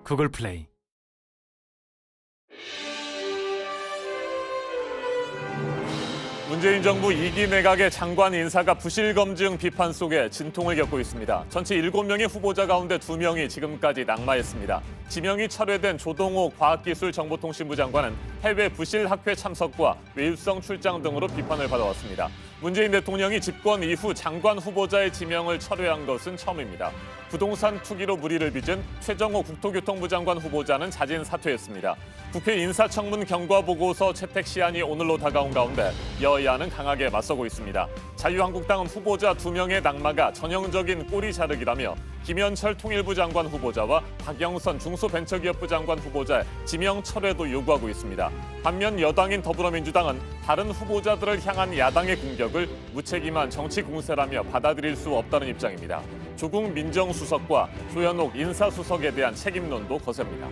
구글 플레이. 문재인 정부 2기 내각의 장관 인사가 부실 검증 비판 속에 진통을 겪고 있습니다. 전체 7명의 후보자 가운데 2명이 지금까지 낙마했습니다. 지명이 철회된 조동호 과학기술정보통신부 장관은 해외 부실 학회 참석과 외유성 출장 등으로 비판을 받아왔습니다. 문재인 대통령이 집권 이후 장관 후보자의 지명을 철회한 것은 처음입니다. 부동산 투기로 물의를 빚은 최정호 국토교통부 장관 후보자는 자진 사퇴했습니다. 국회 인사청문 경과보고서 채택 시한이 오늘로 다가온 가운데 여야는 강하게 맞서고 있습니다. 자유한국당은 후보자 2명의 낙마가 전형적인 꼬리 자르기라며 김현철 통일부 장관 후보자와 박영선 중소벤처기업부 장관 후보자의 지명 철회도 요구하고 있습니다. 반면 여당인 더불어민주당은 다른 후보자들을 향한 야당의 공격을 무책임한 정치 공세라며 받아들일 수 없다는 입장입니다. 조국 민정수석과 조현옥 인사수석에 대한 책임론도 거셉니다.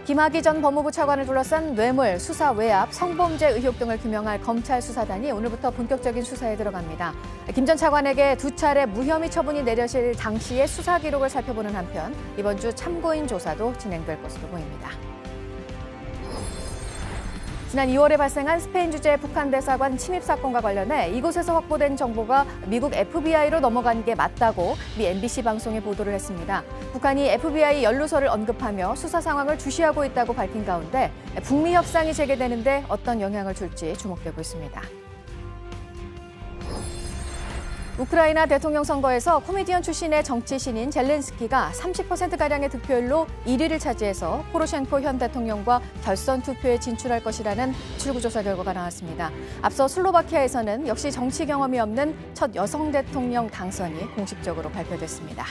김학의 전 법무부 차관을 둘러싼 뇌물, 수사 외압, 성범죄 의혹 등을 규명할 검찰 수사단이 오늘부터 본격적인 수사에 들어갑니다. 김 전 차관에게 2차례 무혐의 처분이 내려질 당시의 수사 기록을 살펴보는 한편 이번 주 참고인 조사도 진행될 것으로 보입니다. 지난 2월에 발생한 스페인 주재 북한 대사관 침입 사건과 관련해 이곳에서 확보된 정보가 미국 FBI로 넘어간 게 맞다고 미 MBC 방송에 보도를 했습니다. 북한이 FBI 연루서를 언급하며 수사 상황을 주시하고 있다고 밝힌 가운데 북미 협상이 재개되는데 어떤 영향을 줄지 주목되고 있습니다. 우크라이나 대통령 선거에서 코미디언 출신의 정치 신인 젤렌스키가 30%가량의 득표율로 1위를 차지해서 포로셴코 현 대통령과 결선 투표에 진출할 것이라는 출구조사 결과가 나왔습니다. 앞서 슬로바키아에서는 역시 정치 경험이 없는 첫 여성 대통령 당선이 공식적으로 발표됐습니다.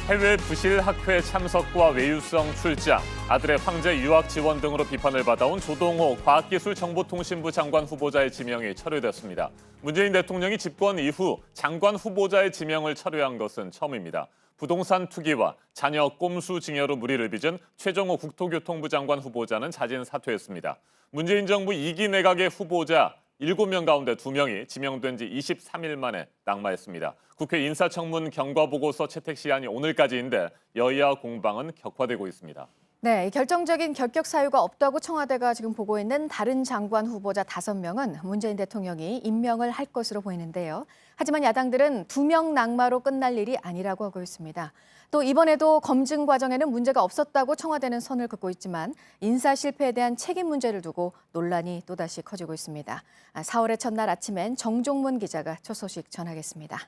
해외 부실 학회 참석과 외유성 출장, 아들의 황제 유학 지원 등으로 비판을 받아온 조동호 과학기술정보통신부 장관 후보자의 지명이 철회됐습니다. 문재인 대통령이 집권 이후 장관 후보자의 지명을 철회한 것은 처음입니다. 부동산 투기와 자녀 꼼수 증여로 물의를 빚은 최정호 국토교통부 장관 후보자는 자진 사퇴했습니다. 문재인 정부 2기 내각의 후보자 7명 가운데 2명이 지명된 지 23일 만에 낙마했습니다. 국회 인사청문 경과보고서 채택 시한이 오늘까지인데 여야 공방은 격화되고 있습니다. 네, 결정적인 결격 사유가 없다고 청와대가 지금 보고 있는 다른 장관 후보자 5명은 문재인 대통령이 임명을 할 것으로 보이는데요. 하지만 야당들은 2명 낙마로 끝날 일이 아니라고 하고 있습니다. 또 이번에도 검증 과정에는 문제가 없었다고 청와대는 선을 긋고 있지만 인사 실패에 대한 책임 문제를 두고 논란이 또다시 커지고 있습니다. 4월의 첫날 아침엔 정종문 기자가 첫 소식 전하겠습니다.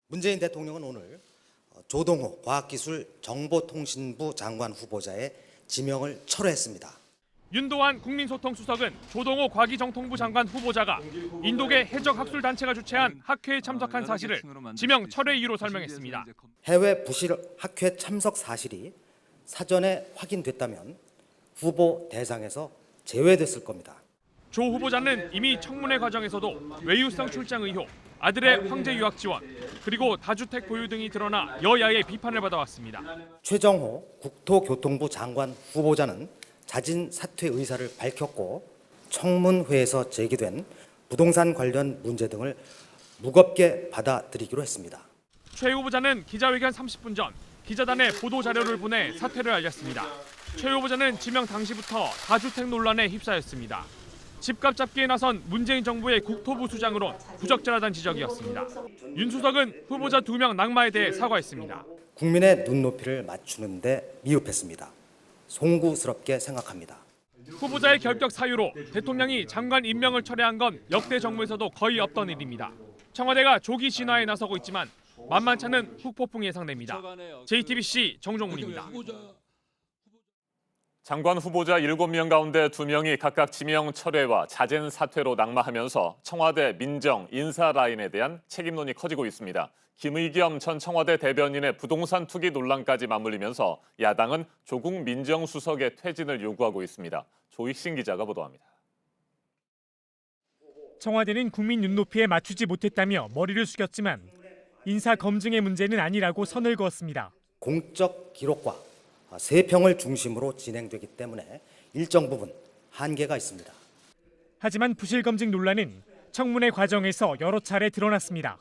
문재인 대통령은 오늘 조동호 과학기술정보통신부 장관 후보자의 지명을 철회했습니다. 윤도환 국민소통수석은 조동호 과기정통부 장관 후보자가 인도계 해적학술단체가 주최한 학회에 참석한 사실을 지명 철회 이유로 설명했습니다. 해외 부실 학회 참석 사실이 사전에 확인됐다면 후보 대상에서 제외됐을 겁니다. 조 후보자는 이미 청문회 과정에서도 외유성 출장 의혹, 아들의 황제 유학 지원, 그리고 다주택 보유 등이 드러나 여야의 비판을 받아왔습니다. 최정호 국토교통부 장관 후보자는 자진 사퇴 의사를 밝혔고 청문회에서 제기된 부동산 관련 문제 등을 무겁게 받아들이기로 했습니다. 최 후보자는 기자회견 30분 전 기자단에 보도 자료를 보내 사퇴를 알렸습니다. 최 후보자는 지명 당시부터 다주택 논란에 휩싸였습니다. 집값 잡기에 나선 문재인 정부의 국토부 수장으론 부적절하다는 지적이었습니다. 윤 수석은 후보자 2명 낙마에 대해 사과했습니다. 국민의 눈높이를 맞추는 데 미흡했습니다. 송구스럽게 생각합니다. 후보자의 결격 사유로 대통령이 장관 임명을 철회한 건 역대 정부에서도 거의 없던 일입니다. 청와대가 조기 진화에 나서고 있지만 만만치 않은 후폭풍이 예상됩니다. JTBC 정종문입니다. 장관 후보자 7명 가운데 2명이 각각 지명 철회와 자진 사퇴로 낙마하면서 청와대 민정, 인사 라인에 대한 책임론이 커지고 있습니다. 김의겸 전 청와대 대변인의 부동산 투기 논란까지 맞물리면서 야당은 조국 민정수석의 퇴진을 요구하고 있습니다. 조익신 기자가 보도합니다. 청와대는 국민 눈높이에 맞추지 못했다며 머리를 숙였지만 인사 검증의 문제는 아니라고 선을 그었습니다. 공적 기록과 세평을 중심으로 진행되기 때문에 일정 부분 한계가 있습니다. 하지만 부실 검증 논란은 청문회 과정에서 여러 차례 드러났습니다.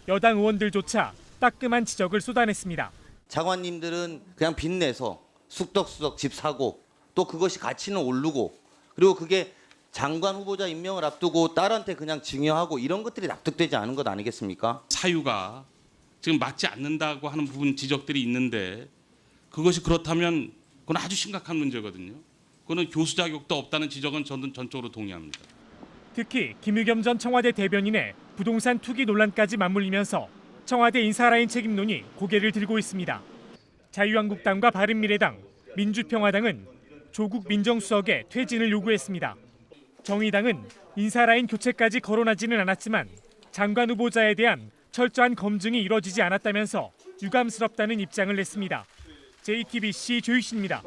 여당 의원들조차 따끔한 지적을 쏟아냈습니다. 장관님들은 그냥 빚내서 쑥덕쑥덕 집 사고 또 그것이 가치는 오르고 그리고 그게 장관 후보자 임명을 앞두고 딸한테 그냥 증여하고 이런 것들이 납득되지 않은 것 아니겠습니까? 사유가 지금 맞지 않는다고 하는 부분 지적들이 있는데 그것이 그렇다면 그건 아주 심각한 문제거든요. 그거는 교수 자격도 없다는 지적은 저는 전적으로 동의합니다. 특히 김의겸 전 청와대 대변인의 부동산 투기 논란까지 맞물리면서 청와대 인사라인 책임론이 고개를 들고 있습니다. 자유한국당과 바른미래당, 민주평화당은 조국 민정수석의 퇴진을 요구했습니다. 정의당은 인사라인 교체까지 거론하지는 않았지만 장관 후보자에 대한 철저한 검증이 이뤄지지 않았다면서 유감스럽다는 입장을 냈습니다. JTBC 조익신입니다.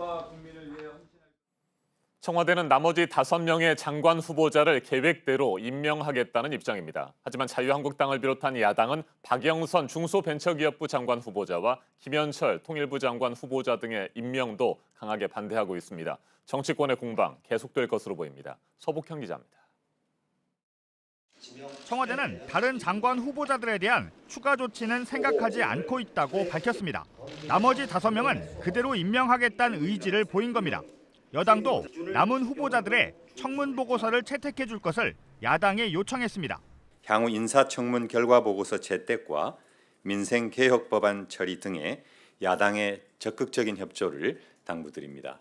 청와대는 나머지 5명의 장관 후보자를 계획대로 임명하겠다는 입장입니다. 하지만 자유한국당을 비롯한 야당은 박영선 중소벤처기업부 장관 후보자와 김현철 통일부 장관 후보자 등의 임명도 강하게 반대하고 있습니다. 정치권의 공방 계속될 것으로 보입니다. 서복형 기자입니다. 청와대는 다른 장관 후보자들에 대한 추가 조치는 생각하지 않고 있다고 밝혔습니다. 나머지 5명은 그대로 임명하겠다는 의지를 보인 겁니다. 여당도 남은 후보자들의 청문 보고서를 채택해 줄 것을 야당에 요청했습니다. 향후 인사청문 결과 보고서 채택과 민생개혁 법안 처리 등의 야당의 적극적인 협조를 당부드립니다.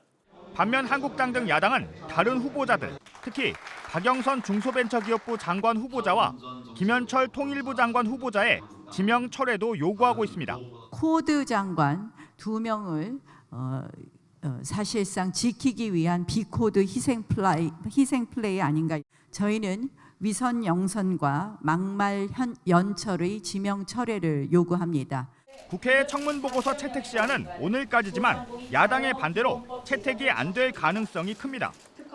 반면 한국당 등 야당은 다른 후보자들, 특히 박영선 중소벤처기업부 장관 후보자와 김현철 통일부 장관 후보자의 지명 철회도 요구하고 있습니다. 코드 장관 2명을 사실상 지키기 위한 비코드 희생 플레이 아닌가. 저희는 위선 영선과 막말 연철의 지명 철회를 요구합니다. 국회의 청문 보고서 채택 시한은 오늘까지지만 야당의 반대로 채택이 안 될 가능성이 큽니다.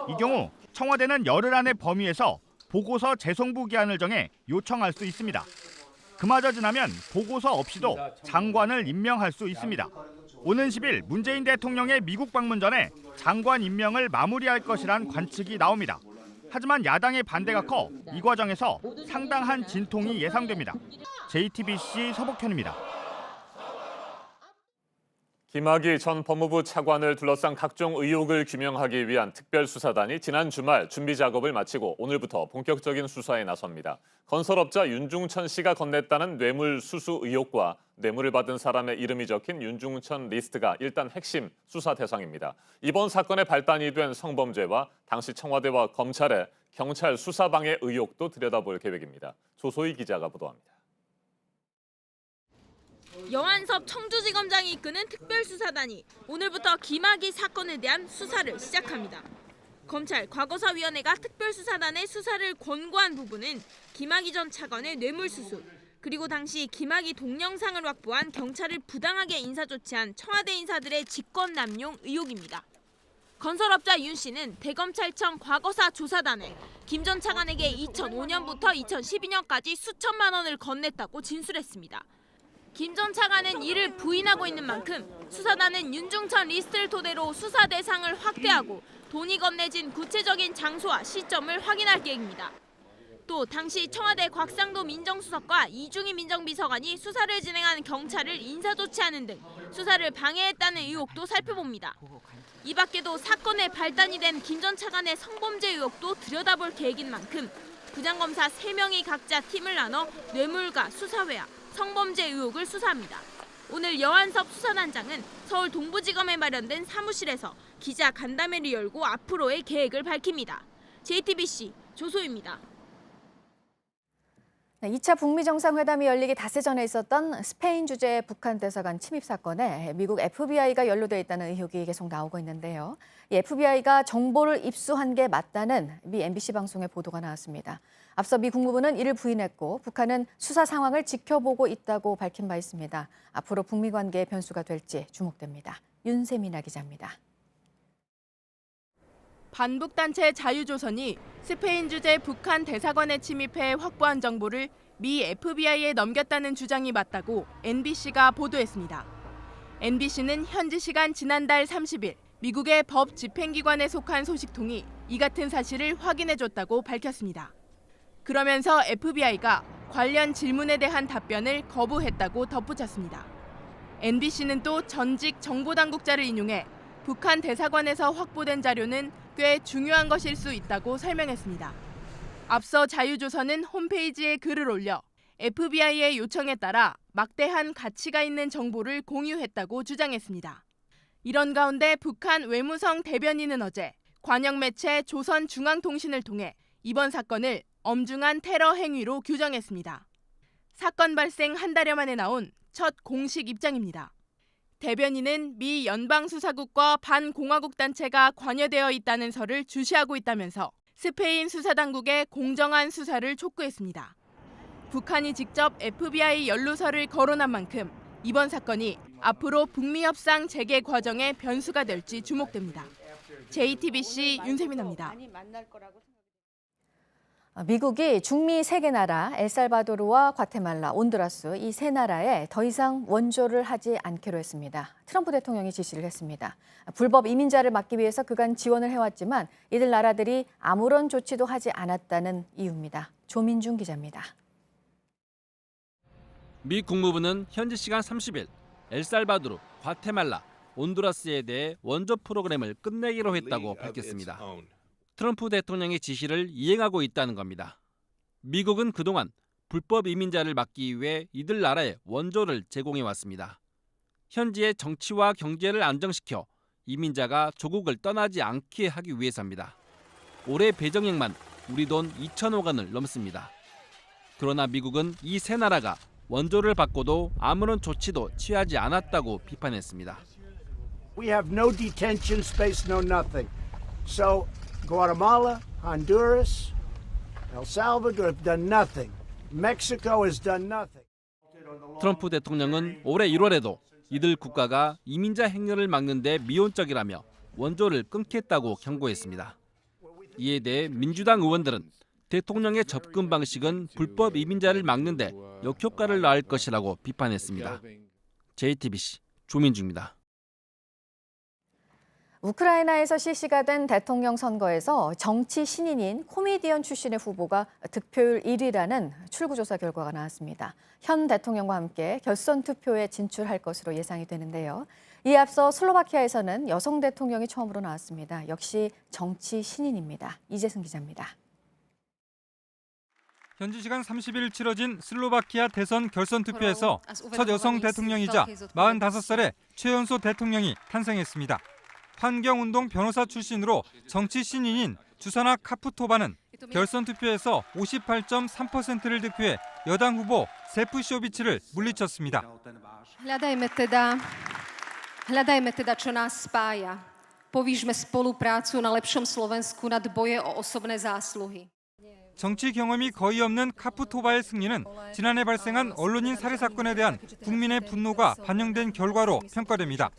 이 경우 청와대는 열흘 안의 범위에서 보고서 재송부 기한을 정해 요청할 수 있습니다. 그마저 지나면 보고서 없이도 장관을 임명할 수 있습니다. 오는 10일 문재인 대통령의 미국 방문 전에 장관 임명을 마무리할 것이란 관측이 나옵니다. 하지만 야당의 반대가 커 이 과정에서 상당한 진통이 예상됩니다. JTBC 서복현입니다. 김학의 전 법무부 차관을 둘러싼 각종 의혹을 규명하기 위한 특별수사단이 지난 주말 준비 작업을 마치고 오늘부터 본격적인 수사에 나섭니다. 건설업자 윤중천 씨가 건넸다는 뇌물 수수 의혹과 뇌물을 받은 사람의 이름이 적힌 윤중천 리스트가 일단 핵심 수사 대상입니다. 이번 사건의 발단이 된 성범죄와 당시 청와대와 검찰의 경찰 수사방해 의혹도 들여다볼 계획입니다. 조소희 기자가 보도합니다. 여한섭 청주지검장이 이끄는 특별수사단이 오늘부터 김학의 사건에 대한 수사를 시작합니다. 검찰 과거사위원회가 특별수사단의 수사를 권고한 부분은 김학의 전 차관의 뇌물수수, 그리고 당시 김학의 동영상을 확보한 경찰을 부당하게 인사조치한 청와대 인사들의 직권남용 의혹입니다. 건설업자 윤 씨는 대검찰청 과거사 조사단에 김 전 차관에게 2005년부터 2012년까지 수천만 원을 건넸다고 진술했습니다. 김 전 차관은 이를 부인하고 있는 만큼 수사단은 윤중천 리스트를 토대로 수사 대상을 확대하고 돈이 건네진 구체적인 장소와 시점을 확인할 계획입니다. 또 당시 청와대 곽상도 민정수석과 이중희 민정비서관이 수사를 진행한 경찰을 인사조치하는 등 수사를 방해했다는 의혹도 살펴봅니다. 이 밖에도 사건의 발단이 된 김 전 차관의 성범죄 의혹도 들여다볼 계획인 만큼 부장검사 3명이 각자 팀을 나눠 뇌물과 수사회화, 성범죄 의혹을 수사합니다. 오늘 여한섭 수사단장은 서울 동부지검에 마련된 사무실에서 기자 간담회를 열고 앞으로의 계획을 밝힙니다. JTBC 조소희입니다. 2차 북미 정상회담이 열리기 닷새 전에 있었던 스페인 주재 북한 대사관 침입 사건에 미국 FBI가 연루돼 있다는 의혹이 계속 나오고 있는데요. 이 FBI가 정보를 입수한 게 맞다는 미 MBC 방송의 보도가 나왔습니다. 앞서 미 국무부는 이를 부인했고 북한은 수사 상황을 지켜보고 있다고 밝힌 바 있습니다. 앞으로 북미 관계의 변수가 될지 주목됩니다. 윤세민아 기자입니다. 반북단체 자유조선이 스페인 주재 북한 대사관에 침입해 확보한 정보를 미 FBI에 넘겼다는 주장이 맞다고 NBC가 보도했습니다. NBC는 현지 시간 지난달 30일 미국의 법 집행기관에 속한 소식통이 이 같은 사실을 확인해줬다고 밝혔습니다. 그러면서 FBI가 관련 질문에 대한 답변을 거부했다고 덧붙였습니다. NBC는 또 전직 정보당국자를 인용해 북한 대사관에서 확보된 자료는 꽤 중요한 것일 수 있다고 설명했습니다. 앞서 자유조선은 홈페이지에 글을 올려 FBI의 요청에 따라 막대한 가치가 있는 정보를 공유했다고 주장했습니다. 이런 가운데 북한 외무성 대변인은 어제 관영 매체 조선중앙통신을 통해 이번 사건을 엄중한 테러 행위로 규정했습니다. 사건 발생 한 달여 만에 나온 첫 공식 입장입니다. 대변인은 미 연방수사국과 반공화국 단체가 관여되어 있다는 설을 주시하고 있다면서 스페인 수사당국의 공정한 수사를 촉구했습니다. 북한이 직접 FBI 연루설을 거론한 만큼 이번 사건이 앞으로 북미 협상 재개 과정의 변수가 될지 주목됩니다. JTBC 윤세민입니다. 미국이 중미 세 개 나라 엘살바도르와 과테말라, 온두라스 이 세 나라에 더 이상 원조를 하지 않기로 했습니다. 트럼프 대통령이 지시를 했습니다. 불법 이민자를 막기 위해서 그간 지원을 해왔지만 이들 나라들이 아무런 조치도 하지 않았다는 이유입니다. 조민중 기자입니다. 미 국무부는 현지 시간 30일 엘살바도르, 과테말라, 온두라스에 대해 원조 프로그램을 끝내기로 했다고 밝혔습니다. 트럼프 대통령의 지시를 이행하고 있다는 겁니다. 미국은 그동안 불법 이민자를 막기 위해 이들 나라에 원조를 제공해 왔습니다. 현지의 정치와 경제를 안정시켜 이민자가 조국을 떠나지 않게 하기 위해서입니다. 올해 배정액만 우리 돈 2천억 원을 넘습니다. 그러나 미국은 이 세 나라가 원조를 받고도 아무런 조치도 취하지 않았다고 비판했습니다. We have no detention space, no nothing. So Guatemala, Honduras, El Salvador have done nothing. Mexico has done nothing. 트럼프 대통령은 올해 1월에도 이들 국가가 이민자 행렬을 막는 데 미온적이라며 원조를 끊겠다고 경고했습니다. 이에 대해 민주당 의원들은 대통령의 접근 방식은 불법 이민자를 막는 데 역효과를 낳을 것이라고 비판했습니다. JTBC 조민주입니다. 우크라이나에서 실시가 된 대통령 선거에서 정치 신인인 코미디언 출신의 후보가 득표율 1위라는 출구조사 결과가 나왔습니다. 현 대통령과 함께 결선 투표에 진출할 것으로 예상이 되는데요. 이에 앞서 슬로바키아에서는 여성 대통령이 처음으로 나왔습니다. 역시 정치 신인입니다. 이재승 기자입니다. 현지 시간 30일 치러진 슬로바키아 대선 결선 투표에서 첫 여성 대통령이자 45살의 최연소 대통령이 탄생했습니다. 환경운동 변호사 출신으로 정치 신인인 주사나 카푸토바는 결선 투표에서 58.3%를 득표해 여당 후보 세프쇼비치를 물리쳤습니다. Hľadajme teda, čo nás spája. Povýšme spoluprácu na lepšom Slovensku nad boje o osobné zásluhy. 정치 경험이 거의 없는 카푸토바의 승리는 지난해 발생한 언론인 살해 사건에 대한 국민의 분노가 반영된 결과로 평가됩니다.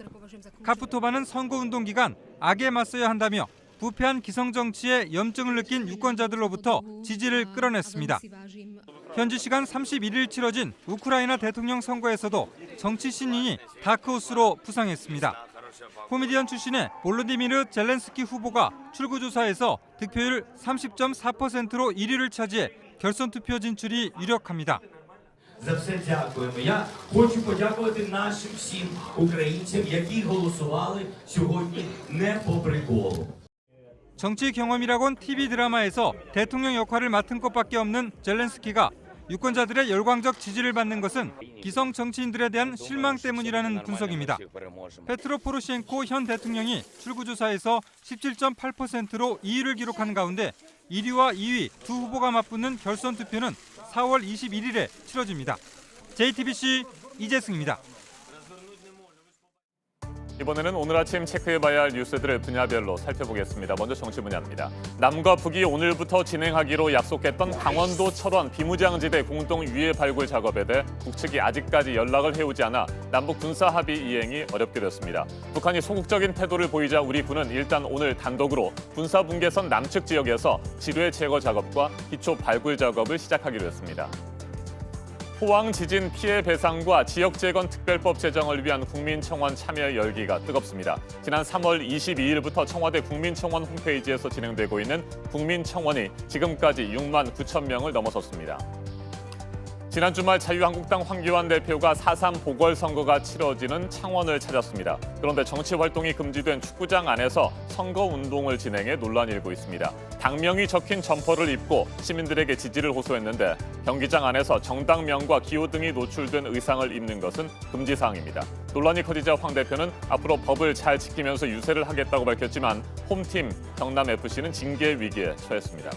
카푸토바는 선거운동 기간 악에 맞서야 한다며 부패한 기성정치에 염증을 느낀 유권자들로부터 지지를 끌어냈습니다. 현지 시간 31일 치러진 우크라이나 대통령 선거에서도 정치 신인이 다크호스로 부상했습니다. 코미디언 출신의 볼로디미르 젤렌스키 후보가 출구조사에서 득표율 30.4%로 1위를 차지해 결선 투표 진출이 유력합니다. За все дякуємо. Я хочу подякувати нашим всім українцям, які голосували сьогодні не по приколу. 정치 경험이라곤 TV 드라마에서 대통령 역할을 맡은 것밖에 없는 젤렌스키가 유권자들의 열광적 지지를 받는 것은 기성 정치인들에 대한 실망 때문이라는 분석입니다. 페트로 포로셴코 현 대통령이 출구조사에서 17.8%로 2위를 기록한 가운데 1위와 2위 두 후보가 맞붙는 결선 투표는 4월 21일에 치러집니다. JTBC 이재승입니다. 이번에는 오늘 아침 체크해봐야 할 뉴스들을 분야별로 살펴보겠습니다. 먼저 정치 분야입니다. 남과 북이 오늘부터 진행하기로 약속했던 강원도 철원 비무장지대 공동 유해 발굴 작업에 대해 북측이 아직까지 연락을 해오지 않아 남북 군사 합의 이행이 어렵게 됐습니다. 북한이 소극적인 태도를 보이자 우리 군은 일단 오늘 단독으로 군사 분계선 남측 지역에서 지뢰 제거 작업과 기초 발굴 작업을 시작하기로 했습니다. 포항 지진 피해 배상과 지역 재건 특별법 제정을 위한 국민청원 참여 열기가 뜨겁습니다. 지난 3월 22일부터 청와대 국민청원 홈페이지에서 진행되고 있는 국민청원이 지금까지 6만 9천 명을 넘어섰습니다. 지난 주말 자유한국당 황교안 대표가 4.3 보궐선거가 치러지는 창원을 찾았습니다. 그런데 정치 활동이 금지된 축구장 안에서 선거운동을 진행해 논란이 일고 있습니다. 당명이 적힌 점퍼를 입고 시민들에게 지지를 호소했는데 경기장 안에서 정당명과 기호 등이 노출된 의상을 입는 것은 금지 사항입니다. 논란이 커지자 황 대표는 앞으로 법을 잘 지키면서 유세를 하겠다고 밝혔지만 홈팀 경남FC는 징계 위기에 처했습니다.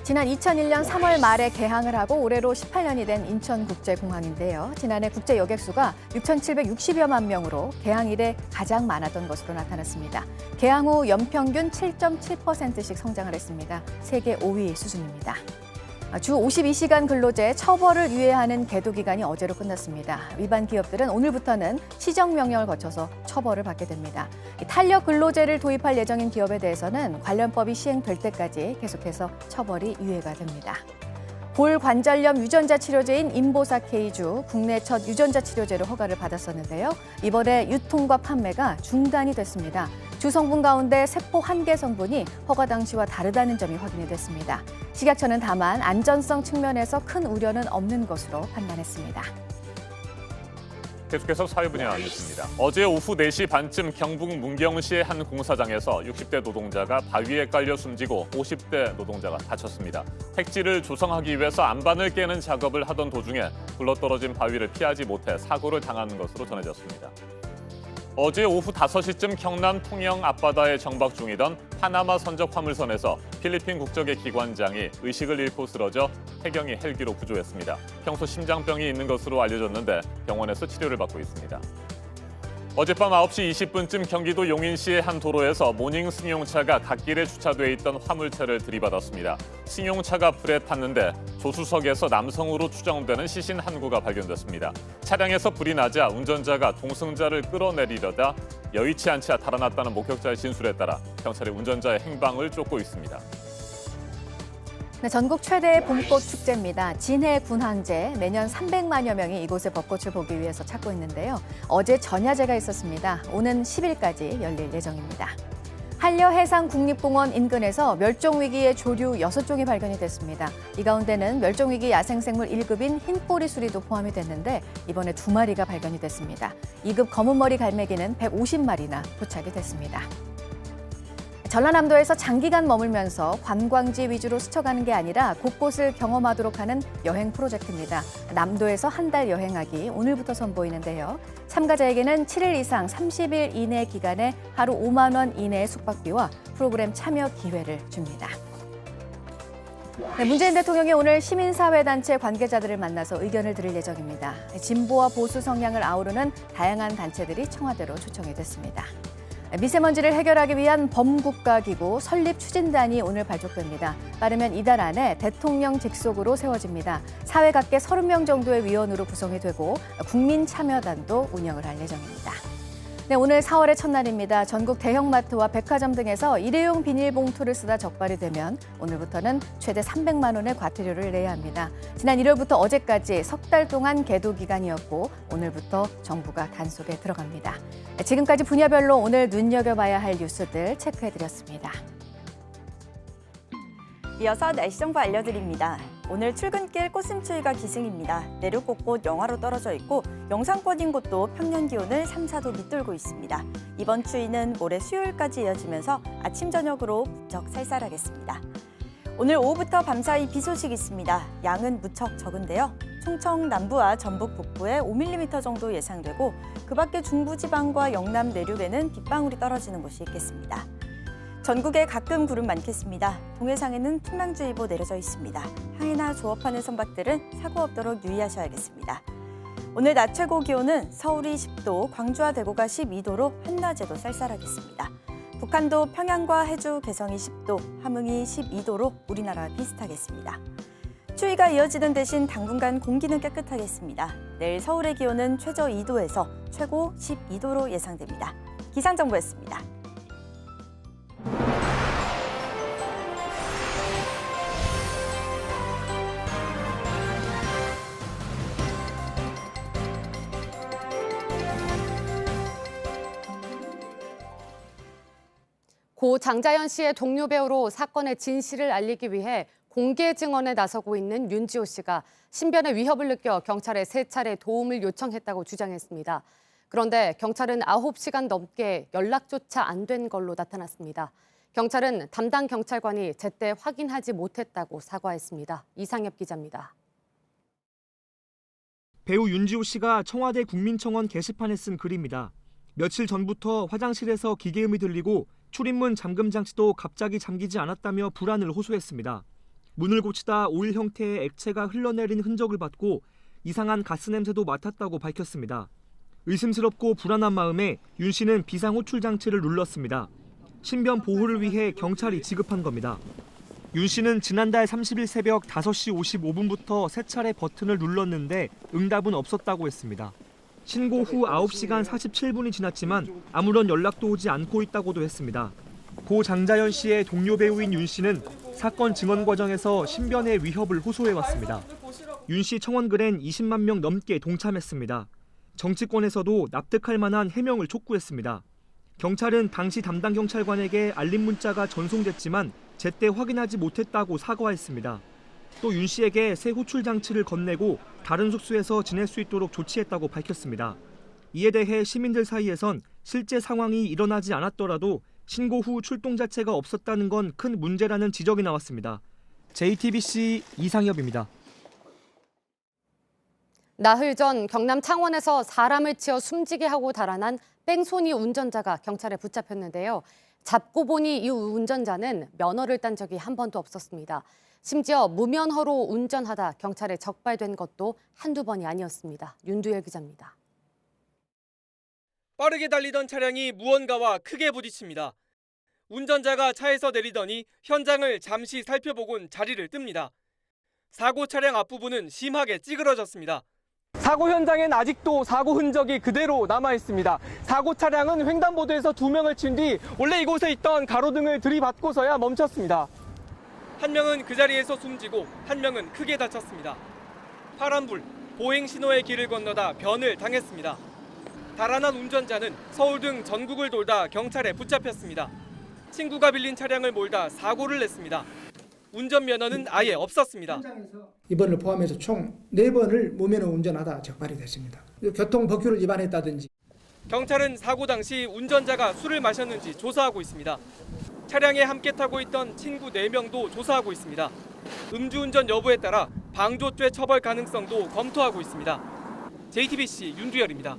지난 2001년 3월 말에 개항을 하고 올해로 18년이 된 인천국제공항인데요. 지난해 국제 여객수가 6,760여만 명으로 개항 이래 가장 많았던 것으로 나타났습니다. 개항 후 연평균 7.7%씩 성장을 했습니다. 세계 5위 수준입니다. 주 52시간 근로제 처벌을 유예하는 계도 기간이 어제로 끝났습니다. 위반 기업들은 오늘부터는 시정명령을 거쳐서 처벌을 받게 됩니다. 탄력 근로제를 도입할 예정인 기업에 대해서는 관련법이 시행될 때까지 계속해서 처벌이 유예가 됩니다. 골관절염 유전자 치료제인 인보사 K주 국내 첫 유전자 치료제로 허가를 받았었는데요. 이번에 유통과 판매가 중단이 됐습니다. 주 성분 가운데 세포 한계 성분이 허가 당시와 다르다는 점이 확인이 됐습니다. 식약처는 다만 안전성 측면에서 큰 우려는 없는 것으로 판단했습니다. 계속해서 사회 분야 뉴스입니다. 어제 오후 4시 반쯤 경북 문경시의 한 공사장에서 60대 노동자가 바위에 깔려 숨지고 50대 노동자가 다쳤습니다. 택지를 조성하기 위해서 안반을 깨는 작업을 하던 도중에 굴러떨어진 바위를 피하지 못해 사고를 당한 것으로 전해졌습니다. 어제 오후 5시쯤 경남 통영 앞바다에 정박 중이던 파나마 선적 화물선에서 필리핀 국적의 기관장이 의식을 잃고 쓰러져 해경이 헬기로 구조했습니다. 평소 심장병이 있는 것으로 알려졌는데 병원에서 치료를 받고 있습니다. 어젯밤 9시 20분쯤 경기도 용인시의 한 도로에서 모닝 승용차가 갓길에 주차돼 있던 화물차를 들이받았습니다. 승용차가 불에 탔는데 조수석에서 남성으로 추정되는 시신 한 구가 발견됐습니다. 차량에서 불이 나자 운전자가 동승자를 끌어내리려다 여의치 않자 달아났다는 목격자의 진술에 따라 경찰이 운전자의 행방을 쫓고 있습니다. 네, 전국 최대의 봄꽃 축제입니다. 진해 군항제 매년 300만여 명이 이곳의 벚꽃을 보기 위해서 찾고 있는데요. 어제 전야제가 있었습니다. 오는 10일까지 열릴 예정입니다. 한려해상국립공원 인근에서 멸종위기의 조류 6종이 발견이 됐습니다. 이 가운데는 멸종위기 야생생물 1급인 흰꼬리 수리도 포함이 됐는데 이번에 2마리가 발견이 됐습니다. 2급 검은머리 갈매기는 150마리나 포착이 됐습니다. 전라남도에서 장기간 머물면서 관광지 위주로 스쳐가는 게 아니라 곳곳을 경험하도록 하는 여행 프로젝트입니다. 남도에서 한 달 여행하기 오늘부터 선보이는데요. 참가자에게는 7일 이상 30일 이내 기간에 하루 5만 원 이내의 숙박비와 프로그램 참여 기회를 줍니다. 네, 문재인 대통령이 오늘 시민사회단체 관계자들을 만나서 의견을 들을 예정입니다. 진보와 보수 성향을 아우르는 다양한 단체들이 청와대로 초청이 됐습니다. 미세먼지를 해결하기 위한 범국가기구 설립 추진단이 오늘 발족됩니다. 빠르면 이달 안에 대통령 직속으로 세워집니다. 사회 각계 30명 정도의 위원으로 구성이 되고 국민참여단도 운영을 할 예정입니다. 네, 오늘 4월의 첫날입니다. 전국 대형마트와 백화점 등에서 일회용 비닐봉투를 쓰다 적발이 되면 오늘부터는 최대 300만 원의 과태료를 내야 합니다. 지난 1월부터 어제까지 석 달 동안 계도 기간이었고 오늘부터 정부가 단속에 들어갑니다. 지금까지 분야별로 오늘 눈여겨봐야 할 뉴스들 체크해드렸습니다. 이어서 날씨 정보 알려드립니다. 오늘 출근길 꽃샘추위가 기승입니다. 내륙 곳곳 영하로 떨어져 있고 영상권인 곳도 평년 기온을 3, 4도 밑돌고 있습니다. 이번 추위는 모레 수요일까지 이어지면서 아침 저녁으로 무척 쌀쌀하겠습니다. 오늘 오후부터 밤사이 비 소식 있습니다. 양은 무척 적은데요. 충청 남부와 전북 북부에 5mm 정도 예상되고 그 밖에 중부지방과 영남 내륙에는 빗방울이 떨어지는 곳이 있겠습니다. 전국에 가끔 구름 많겠습니다. 동해상에는 풍랑주의보 내려져 있습니다. 항해나 조업하는 선박들은 사고 없도록 유의하셔야겠습니다. 오늘 낮 최고 기온은 서울이 10도, 광주와 대구가 12도로 한낮에도 쌀쌀하겠습니다. 북한도 평양과 해주, 개성이 10도, 함흥이 12도로 우리나라와 비슷하겠습니다. 추위가 이어지는 대신 당분간 공기는 깨끗하겠습니다. 내일 서울의 기온은 최저 2도에서 최고 12도로 예상됩니다. 기상정보였습니다. 고 장자연 씨의 동료 배우로 사건의 진실을 알리기 위해 공개 증언에 나서고 있는 윤지호 씨가 신변의 위협을 느껴 경찰에 3차례 도움을 요청했다고 주장했습니다. 그런데 경찰은 9시간 넘게 연락조차 안 된 걸로 나타났습니다. 경찰은 담당 경찰관이 제때 확인하지 못했다고 사과했습니다. 이상엽 기자입니다. 배우 윤지호 씨가 청와대 국민청원 게시판에 쓴 글입니다. 며칠 전부터 화장실에서 기계음이 들리고 출입문 잠금 장치도 갑자기 잠기지 않았다며 불안을 호소했습니다. 문을 고치다 오일 형태의 액체가 흘러내린 흔적을 봤고 이상한 가스 냄새도 맡았다고 밝혔습니다. 의심스럽고 불안한 마음에 윤 씨는 비상호출 장치를 눌렀습니다. 신변 보호를 위해 경찰이 지급한 겁니다. 윤 씨는 지난달 30일 새벽 5시 55분부터 3차례 버튼을 눌렀는데 응답은 없었다고 했습니다. 신고 후 9시간 47분이 지났지만 아무런 연락도 오지 않고 있다고도 했습니다. 고 장자연 씨의 동료 배우인 윤 씨는 사건 증언 과정에서 신변의 위협을 호소해왔습니다. 윤 씨 청원글엔 20만 명 넘게 동참했습니다. 정치권에서도 납득할 만한 해명을 촉구했습니다. 경찰은 당시 담당 경찰관에게 알림 문자가 전송됐지만 제때 확인하지 못했다고 사과했습니다. 또 윤 씨에게 새 호출 장치를 건네고 다른 숙소에서 지낼 수 있도록 조치했다고 밝혔습니다. 이에 대해 시민들 사이에선 실제 상황이 일어나지 않았더라도 신고 후 출동 자체가 없었다는 건 큰 문제라는 지적이 나왔습니다. JTBC 이상엽입니다. 나흘 전 경남 창원에서 사람을 치어 숨지게 하고 달아난 뺑소니 운전자가 경찰에 붙잡혔는데요. 잡고 보니 이 운전자는 면허를 딴 적이 한 번도 없었습니다. 심지어 무면허로 운전하다 경찰에 적발된 것도 한두 번이 아니었습니다. 윤두열 기자입니다. 빠르게 달리던 차량이 무언가와 크게 부딪힙니다. 운전자가 차에서 내리더니 현장을 잠시 살펴보곤 자리를 뜹니다. 사고 차량 앞부분은 심하게 찌그러졌습니다. 사고 현장엔 아직도 사고 흔적이 그대로 남아 있습니다. 사고 차량은 횡단보도에서 2명을 친 뒤 원래 이곳에 있던 가로등을 들이받고서야 멈췄습니다. 한 명은 그 자리에서 숨지고 한 명은 크게 다쳤습니다. 파란불, 보행 신호의 길을 건너다 변을 당했습니다. 달아난 운전자는 서울 등 전국을 돌다 경찰에 붙잡혔습니다. 친구가 빌린 차량을 몰다 사고를 냈습니다. 운전면허는 아예 없었습니다. 이번을 포함해서 총 4번을 무면허 운전하다 적발이 됐습니다. 교통법규를 위반했다든지. 경찰은 사고 당시 운전자가 술을 마셨는지 조사하고 있습니다. 차량에 함께 타고 있던 친구 4명도 조사하고 있습니다. 음주운전 여부에 따라 방조죄 처벌 가능성도 검토하고 있습니다. JTBC 윤두열입니다.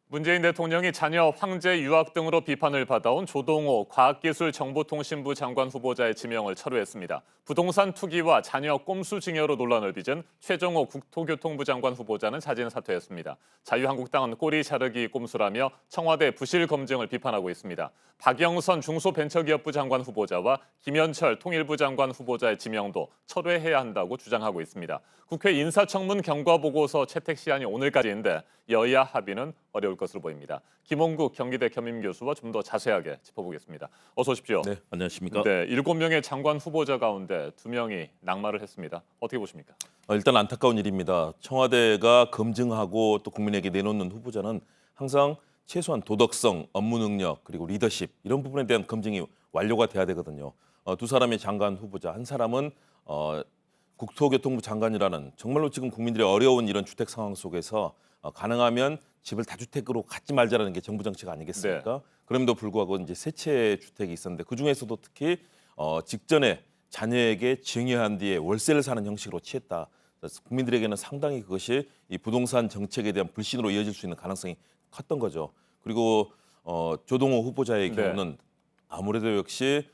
문재인 대통령이 자녀 황제 유학 등으로 비판을 받아온 조동호 과학기술정보통신부 장관 후보자의 지명을 철회했습니다. 부동산 투기와 자녀 꼼수 증여로 논란을 빚은 최종호 국토교통부 장관 후보자는 자진 사퇴했습니다. 자유한국당은 꼬리 자르기 꼼수라며 청와대 부실 검증을 비판하고 있습니다. 박영선 중소벤처기업부 장관 후보자와 김현철 통일부 장관 후보자의 지명도 철회해야 한다고 주장하고 있습니다. 국회 인사청문 경과보고서 채택 시한이 오늘까지인데 여야 합의는 어려울 것으로 보입니다. 김홍국 경기대 겸임 교수와 좀 더 자세하게 짚어보겠습니다. 어서 오십시오. 네, 안녕하십니까. 네, 7명의 장관 후보자 가운데 2명이 낙마를 했습니다. 어떻게 보십니까? 일단 안타까운 일입니다. 청와대가 검증하고 또 국민에게 내놓는 후보자는 항상 최소한 도덕성, 업무 능력, 그리고 리더십 이런 부분에 대한 검증이 완료가 돼야 되거든요. 두 사람의 장관 후보자, 한 사람은 국토교통부 장관이라는 정말로 지금 국민들이 어려운 이런 주택 상황 속에서 가능하면 집을 다주택으로 갖지 말자라는 게 정부 정책 아니겠습니까? 네. 그럼에도 불구하고 이제 세 채 주택이 있었는데 그 중에서도 특히 직전에 자녀에게 증여한 뒤에 월세를 사는 형식으로 취했다. 그래서 국민들에게는 상당히 그것이 이 부동산 정책에 대한 불신으로 이어질 수 있는 가능성이 컸던 거죠. 그리고 조동호 후보자의 경우는 아무래도 역시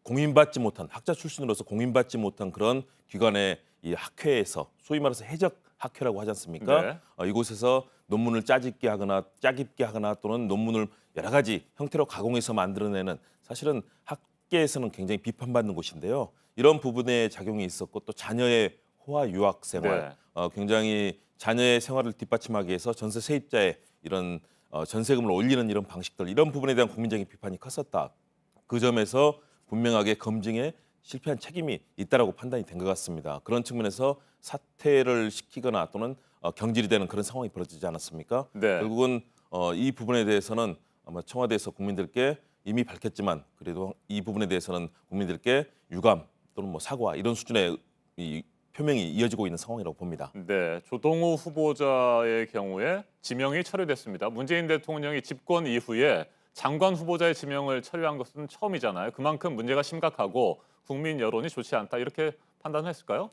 공인받지 못한 학자 출신으로서 공인받지 못한 그런 기관의 이 학회에서 소위 말해서 해적 학회라고 하지 않습니까? 네. 이곳에서 논문을 짜깁게 하거나 또는 논문을 여러 가지 형태로 가공해서 만들어내는 사실은 학계에서는 굉장히 비판받는 곳인데요. 이런 부분에 작용이 있었고 또 자녀의 호화 유학 생활, 굉장히 자녀의 생활을 뒷받침하기 위해서 전세 세입자의 이런 전세금을 올리는 이런 방식들, 이런 부분에 대한 국민적인 비판이 컸었다. 그 점에서 분명하게 검증에 실패한 책임이 있다라고 판단이 된 것 같습니다. 그런 측면에서 사퇴를 시키거나 또는 경질이 되는 그런 상황이 벌어지지 않았습니까? 네. 결국은 이 부분에 대해서는 아마 청와대에서 국민들께 이미 밝혔지만 그래도 이 부분에 대해서는 국민들께 유감 또는 뭐 사과 이런 수준의 이 표명이 이어지고 있는 상황이라고 봅니다. 네, 조동호 후보자의 경우에 지명이 철회됐습니다. 문재인 대통령이 집권 이후에 장관 후보자의 지명을 철회한 것은 처음이잖아요. 그만큼 문제가 심각하고 국민 여론이 좋지 않다 이렇게 판단했을까요?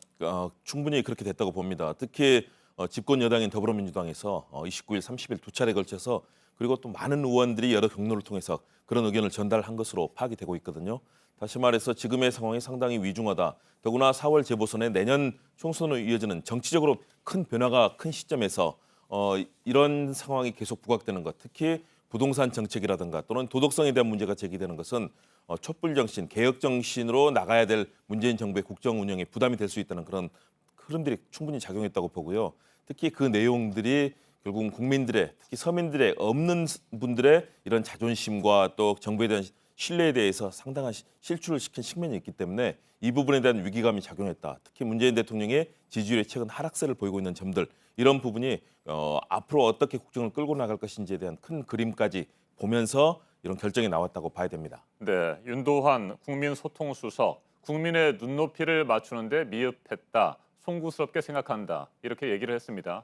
충분히 그렇게 됐다고 봅니다. 특히 집권 여당인 더불어민주당에서 29일, 30일 두 차례 걸쳐서 그리고 또 많은 의원들이 여러 경로를 통해서 그런 의견을 전달한 것으로 파악이 되고 있거든요. 다시 말해서 지금의 상황이 상당히 위중하다. 더구나 4월 재보선에 내년 총선으로 이어지는 정치적으로 큰 변화가 큰 시점에서 이런 상황이 계속 부각되는 것, 특히 부동산 정책이라든가 또는 도덕성에 대한 문제가 제기되는 것은 촛불 정신, 개혁 정신으로 나가야 될 문재인 정부의 국정 운영에 부담이 될 수 있다는 그런 흐름들이 충분히 작용했다고 보고요. 특히 그 내용들이 결국은 국민들의, 특히 서민들의 없는 분들의 이런 자존심과 또 정부에 대한 신뢰에 대해서 상당한 실추를 시킨 측면이 있기 때문에 이 부분에 대한 위기감이 작용했다. 특히 문재인 대통령의 지지율이 최근 하락세를 보이고 있는 점들, 이런 부분이 앞으로 어떻게 국정을 끌고 나갈 것인지에 대한 큰 그림까지 보면서 이런 결정이 나왔다고 봐야 됩니다. 네, 윤도환 국민소통수석, 국민의 눈높이를 맞추는데 미흡했다, 송구스럽게 생각한다 이렇게 얘기를 했습니다.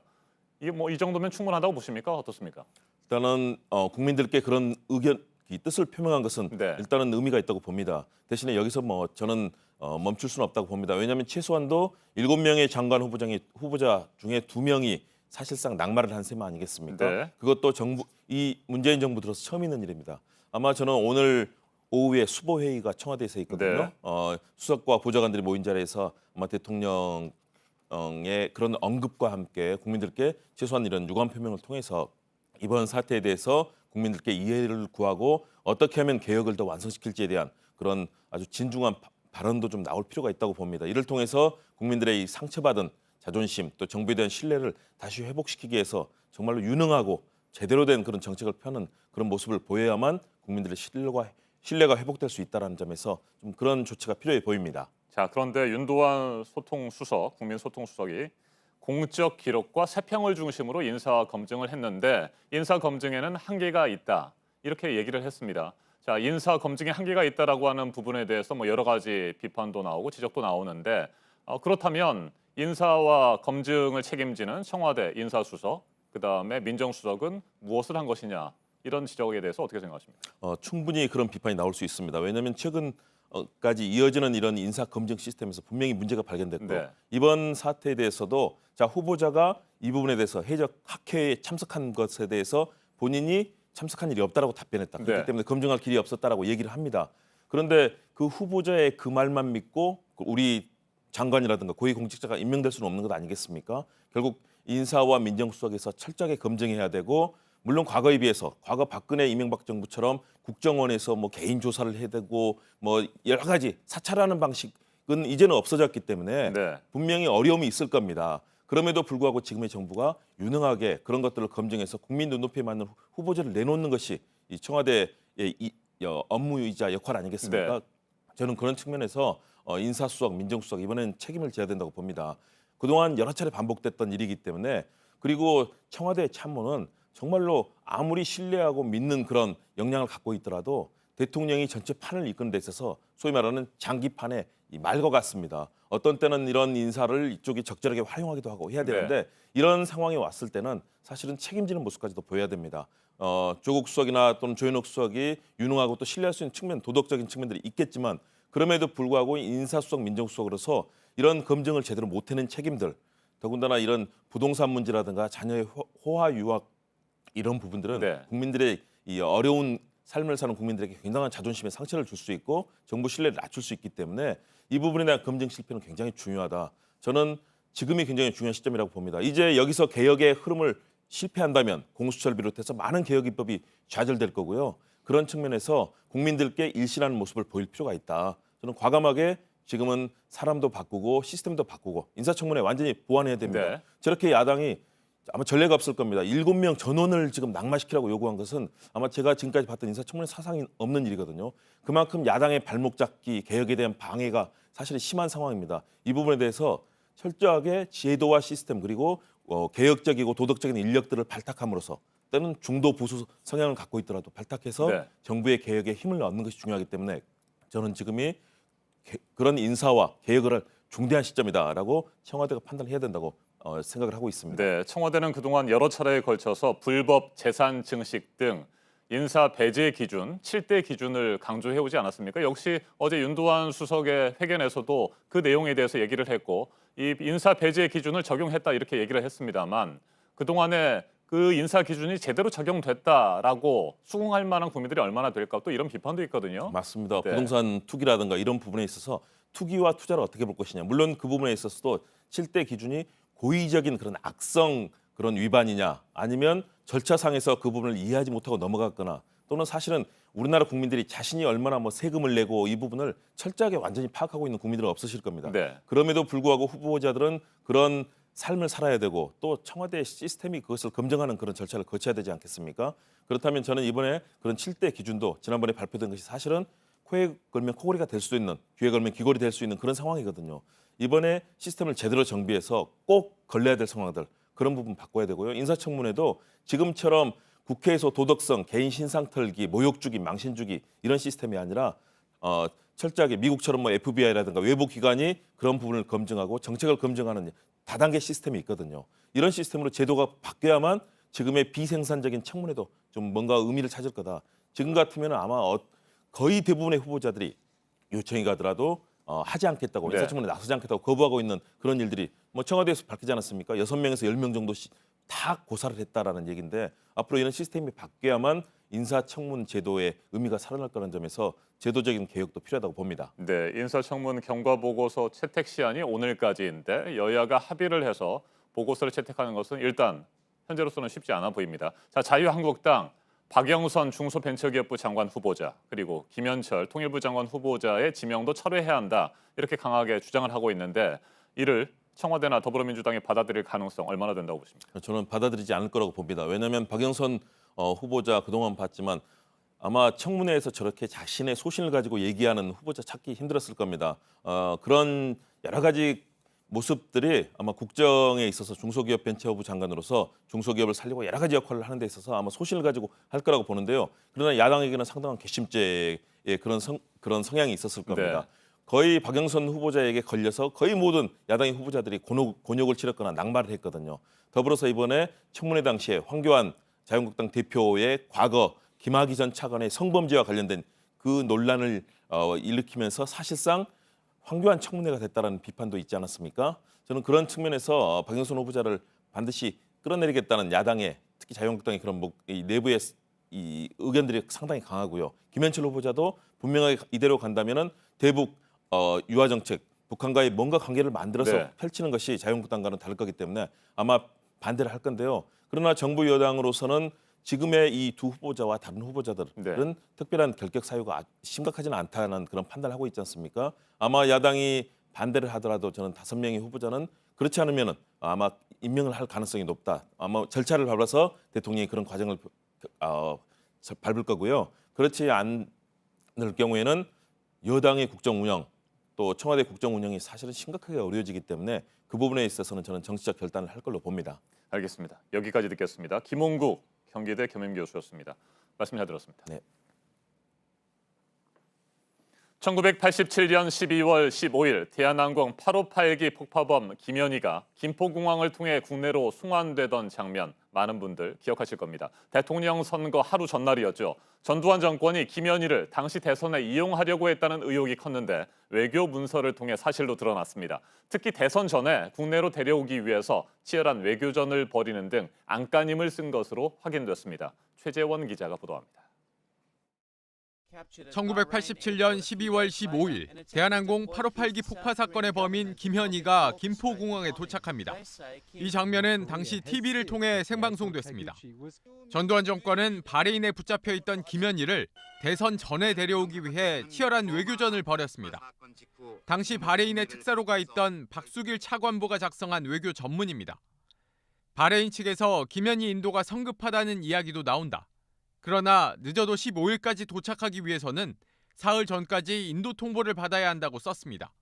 이게 뭐 이 정도면 충분하다고 보십니까? 어떻습니까? 일단은 국민들께 그런 의견, 이 뜻을 표명한 것은 일단은 의미가 있다고 봅니다. 대신에 여기서 뭐 저는 멈출 수는 없다고 봅니다. 왜냐하면 최소한도 7명의 장관 후보자 중에 2명이 사실상 낙마를 한 셈 아니겠습니까? 네. 그것도 이 문재인 정부 들어서 처음 있는 일입니다. 아마 저는 오늘 오후에 수보 회의가 청와대에서 있거든요. 수석과 보좌관들이 모인 자리에서 아마 대통령의 그런 언급과 함께 국민들께 최소한 이런 유감 표명을 통해서 이번 사태에 대해서 국민들께 이해를 구하고 어떻게 하면 개혁을 더 완성시킬지에 대한 그런 아주 진중한 발언도 좀 나올 필요가 있다고 봅니다. 이를 통해서 국민들의 이 상처받은 자존심 또 정부에 대한 신뢰를 다시 회복시키기 위해서 정말로 유능하고 제대로 된 그런 정책을 펴는 그런 모습을 보여야만 국민들의 신뢰가 회복될 수 있다는 점에서 좀 그런 조치가 필요해 보입니다. 자, 그런데 윤도환 소통수석, 국민소통수석이 공적 기록과 세평을 중심으로 인사 검증을 했는데 인사 검증에는 한계가 있다 이렇게 얘기를 했습니다. 자, 인사 검증에 한계가 있다라고 하는 부분에 대해서 뭐 여러 가지 비판도 나오고 지적도 나오는데 그렇다면 인사와 검증을 책임지는 청와대 인사수석, 그다음에 민정수석은 무엇을 한 것이냐 이런 지적에 대해서 어떻게 생각하십니까? 충분히 그런 비판이 나올 수 있습니다. 왜냐하면 최근까지 이어지는 이런 인사 검증 시스템에서 분명히 문제가 발견됐고 이번 사태에 대해서도 자 후보자가 이 부분에 대해서 해적 학회에 참석한 것에 대해서 본인이 참석한 일이 없다라고 답변했다. 그렇기 때문에 검증할 길이 없었다라고 얘기를 합니다. 그런데 그 후보자의 그 말만 믿고 우리 장관이라든가 고위공직자가 임명될 수는 없는 것 아니겠습니까? 결국 인사와 민정수석에서 철저하게 검증해야 되고 물론 과거에 비해서 과거 박근혜 이명박 정부처럼 국정원에서 뭐 개인 조사를 해야 되고 뭐 여러 가지 사찰하는 방식은 이제는 없어졌기 때문에 분명히 어려움이 있을 겁니다. 그럼에도 불구하고 지금의 정부가 유능하게 그런 것들을 검증해서 국민 눈높이에 맞는 후보자를 내놓는 것이 이 청와대의 업무이자 역할 아니겠습니까? 저는 그런 측면에서 인사수석, 민정수석 이번엔 책임을 져야 된다고 봅니다. 그동안 여러 차례 반복됐던 일이기 때문에 그리고 청와대 참모는 정말로 아무리 신뢰하고 믿는 그런 역량을 갖고 있더라도 대통령이 전체 판을 이끄는 데 있어서 소위 말하는 장기판의 이 말과 같습니다. 어떤 때는 이런 인사를 이쪽이 적절하게 활용하기도 하고 해야 되는데 이런 상황이 왔을 때는 사실은 책임지는 모습까지도 보여야 됩니다. 조국 수석이나 또는 조현옥 수석이 유능하고 또 신뢰할 수 있는 측면, 도덕적인 측면들이 있겠지만 그럼에도 불구하고 인사수석, 민정수석으로서 이런 검증을 제대로 못해낸 책임들, 더군다나 이런 부동산 문제라든가 자녀의 호화 유학 이런 부분들은 국민들의 이 어려운 삶을 사는 국민들에게 굉장한 자존심에 상처를 줄 수 있고 정부 신뢰를 낮출 수 있기 때문에 이 부분에 대한 검증 실패는 굉장히 중요하다. 저는 지금이 굉장히 중요한 시점이라고 봅니다. 이제 여기서 개혁의 흐름을 실패한다면 공수처를 비롯해서 많은 개혁 입법이 좌절될 거고요. 그런 측면에서 국민들께 일신하는 모습을 보일 필요가 있다. 저는 과감하게 지금은 사람도 바꾸고 시스템도 바꾸고 인사청문회 완전히 보완해야 됩니다. 네. 저렇게 야당이 아마 전례가 없을 겁니다. 7명 전원을 지금 낙마시키라고 요구한 것은 아마 제가 지금까지 봤던 인사청문회 사상이 없는 일이거든요. 그만큼 야당의 발목 잡기, 개혁에 대한 방해가 사실 심한 상황입니다. 이 부분에 대해서 철저하게 제도와 시스템 그리고 개혁적이고 도덕적인 인력들을 발탁함으로써 때는 중도 보수 성향을 갖고 있더라도 발탁해서 네. 정부의 개혁에 힘을 얻는 것이 중요하기 때문에 저는 지금이 그런 인사와 개혁을 할 중대한 시점이다라고 청와대가 판단해야 된다고 생각을 하고 있습니다. 네, 청와대는 그동안 여러 차례에 걸쳐서 불법 재산 증식 등 인사 배제 기준, 7대 기준을 강조해오지 않았습니까? 역시 어제 윤두환 수석의 회견에서도 그 내용에 대해서 얘기를 했고 이 인사 배제 기준을 적용했다 이렇게 얘기를 했습니다만 그동안에 그 인사 기준이 제대로 적용됐다라고 수긍할 만한 국민들이 얼마나 될까 또 이런 비판도 있거든요. 맞습니다. 네. 부동산 투기라든가 이런 부분에 있어서 투기와 투자를 어떻게 볼 것이냐. 물론 그 부분에 있어서도 7대 기준이 고의적인 그런 악성 그런 위반이냐 아니면 절차상에서 그 부분을 이해하지 못하고 넘어갔거나 또는 사실은 우리나라 국민들이 자신이 얼마나 세금을 내고 이 부분을 철저하게 완전히 파악하고 있는 국민들은 없으실 겁니다. 네. 그럼에도 불구하고 후보자들은 그런 삶을 살아야 되고 또 청와대 시스템이 그것을 검증하는 그런 절차를 거쳐야 되지 않겠습니까? 그렇다면 저는 이번에 그런 7대 기준도 지난번에 발표된 것이 사실은 코에 걸면 코골이가 될 수도 있는 귀에 걸면 귀걸이 될 수 있는 그런 상황이거든요. 이번에 시스템을 제대로 정비해서 꼭 걸려야 될 상황들 그런 부분 바꿔야 되고요. 인사청문회도 지금처럼 국회에서 도덕성, 개인 신상 털기, 모욕 주기, 망신 주기 이런 시스템이 아니라 철저하게 미국처럼 FBI라든가 외부 기관이 그런 부분을 검증하고 정책을 검증하는 다단계 시스템이 있거든요. 이런 시스템으로 제도가 바뀌어야만 지금의 비생산적인 청문회도 좀 뭔가 의미를 찾을 거다. 지금 같으면 아마 거의 대부분의 후보자들이 요청이 가더라도 하지 않겠다고 네. 인사청문회 나서지 않겠다고 거부하고 있는 그런 일들이 청와대에서 밝히지 않았습니까? 6명에서 10명 정도 다 고사를 했다라는 얘기인데 앞으로 이런 시스템이 바뀌어야만 인사청문 제도의 의미가 살아날 거라는 점에서 제도적인 개혁도 필요하다고 봅니다. 네, 인사청문 경과보고서 채택 시한이 오늘까지인데 여야가 합의를 해서 보고서를 채택하는 것은 일단 현재로서는 쉽지 않아 보입니다. 자, 자유한국당 박영선 중소벤처기업부 장관 후보자 그리고 김현철 통일부 장관 후보자의 지명도 철회해야 한다 이렇게 강하게 주장을 하고 있는데 이를 청와대나 더불어민주당이 받아들일 가능성 얼마나 된다고 보십니까? 저는 받아들이지 않을 거라고 봅니다. 왜냐하면 박영선 후보자 그동안 봤지만 아마 청문회에서 저렇게 자신의 소신을 가지고 얘기하는 후보자 찾기 힘들었을 겁니다. 그런 여러 가지 모습들이 아마 국정에 있어서 중소기업 벤처부 장관으로서 중소기업을 살리고 여러 가지 역할을 하는 데 있어서 아마 소신을 가지고 할 거라고 보는데요. 그러나 야당에게는 상당한 괘씸죄의 그런 성향이 있었을 겁니다. 네. 거의 박영선 후보자에게 걸려서 거의 모든 야당의 후보자들이 곤욕을 치렀거나 낙마를 했거든요. 더불어서 이번에 청문회 당시에 황교안 자유한국당 대표의 과거 김학의 전 차관의 성범죄와 관련된 그 논란을 일으키면서 사실상 황교안 청문회가 됐다는 비판도 있지 않았습니까? 저는 그런 측면에서 박영선 후보자를 반드시 끌어내리겠다는 야당의 특히 자유한국당의 그런 이 내부의 이 의견들이 상당히 강하고요. 김현철 후보자도 분명하게 이대로 간다면은 대북 유화 정책, 북한과의 뭔가 관계를 만들어서 네. 펼치는 것이 자유한국당과는 다를 거기 때문에 아마 반대를 할 건데요. 그러나 정부 여당으로서는 지금의 이 두 후보자와 다른 후보자들은 네. 특별한 결격 사유가 심각하지는 않다는 그런 판단을 하고 있지 않습니까? 아마 야당이 반대를 하더라도 저는 5명의 후보자는 그렇지 않으면은 아마 임명을 할 가능성이 높다. 아마 절차를 밟아서 대통령이 그런 과정을 밟을 거고요. 그렇지 않을 경우에는 여당의 국정 운영 또 청와대 국정 운영이 사실은 심각하게 어려워지기 때문에 그 부분에 있어서는 저는 정치적 결단을 할 걸로 봅니다. 알겠습니다. 여기까지 듣겠습니다. 김홍국 경기대 겸임교수였습니다. 말씀 잘 들었습니다. 네. 1987년 12월 15일 대한항공 858기 폭파범 김현희가 김포공항을 통해 국내로 송환되던 장면 많은 분들 기억하실 겁니다. 대통령 선거 하루 전날이었죠. 전두환 정권이 김현희를 당시 대선에 이용하려고 했다는 의혹이 컸는데 외교 문서를 통해 사실로 드러났습니다. 특히 대선 전에 국내로 데려오기 위해서 치열한 외교전을 벌이는 등 안간힘을 쓴 것으로 확인됐습니다. 최재원 기자가 보도합니다. 1987년 12월 15일 대한항공 858기 폭파 사건의 범인 김현희가 김포공항에 도착합니다. 이 장면은 당시 TV를 통해 생방송됐습니다. 전두환 정권은 바레인에 붙잡혀 있던 김현희를 대선 전에 데려오기 위해 치열한 외교전을 벌였습니다. 당시 바레인의 특사로가 있던 박수길 차관보가 작성한 외교 전문입니다. 바레인 측에서 김현희 인도가 성급하다는 이야기도 나온다. 그러나 늦어도 15일까지 도착하기 위해서는 사흘 전까지 인도 통보를 받아야 한다고 썼습니다.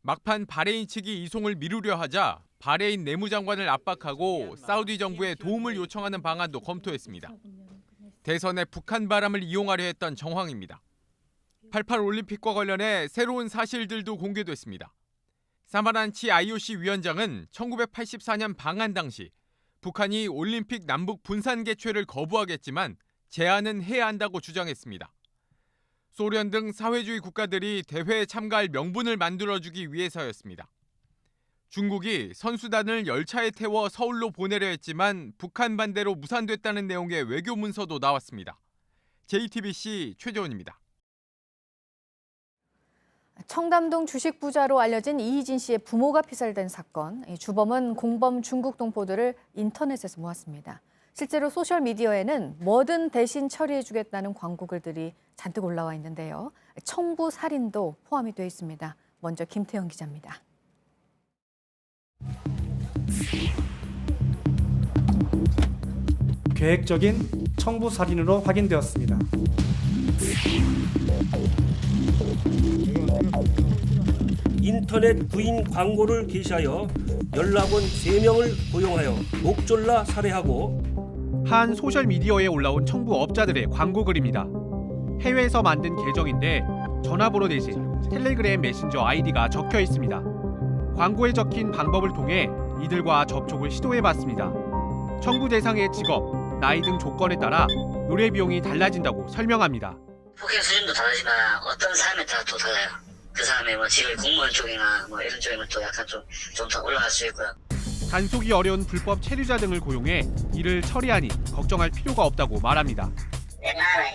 막판 바레인 측이 이송을 미루려 하자 바레인 내무장관을 압박하고 사우디 정부에 도움을 요청하는 방안도 검토했습니다. 대선에 북한 바람을 이용하려 했던 정황입니다. 88 올림픽과 관련해 새로운 사실들도 공개됐습니다. 사마란치 IOC 위원장은 1984년 방한 당시 북한이 올림픽 남북 분산 개최를 거부하겠지만 제안은 해야 한다고 주장했습니다. 소련 등 사회주의 국가들이 대회에 참가할 명분을 만들어주기 위해서였습니다. 중국이 선수단을 열차에 태워 서울로 보내려 했지만 북한 반대로 무산됐다는 내용의 외교 문서도 나왔습니다. JTBC 최재원입니다. 청담동 주식 부자로 알려진 이희진 씨의 부모가 피살된 사건. 주범은 공범 중국 동포들을 인터넷에서 모았습니다. 실제로 소셜미디어에는 뭐든 대신 처리해주겠다는 광고 글들이 잔뜩 올라와 있는데요. 청부 살인도 포함이 되어 있습니다. 먼저 김태영 기자입니다. 계획적인 청부 살인으로 확인되었습니다. 인터넷 부인 광고를 게시하여 연락원 3명을 고용하여 목졸라 살해하고 한 소셜미디어에 올라온 청부업자들의 광고 글입니다. 해외에서 만든 계정인데 전화번호 대신 텔레그램 메신저 아이디가 적혀 있습니다. 광고에 적힌 방법을 통해 이들과 접촉을 시도해봤습니다. 청부 대상의 직업, 나이 등 조건에 따라 노래 비용이 달라진다고 설명합니다. 폭행 수준도 다르지만 어떤 사람에 따라 또 달라요. 그 사람의 직을 공무원 쪽이나 이런 쪽이면 또 약간 좀 더 올라갈 수 있고요. 단속이 어려운 불법 체류자 등을 고용해 이를 처리하니 걱정할 필요가 없다고 말합니다. 웬만하면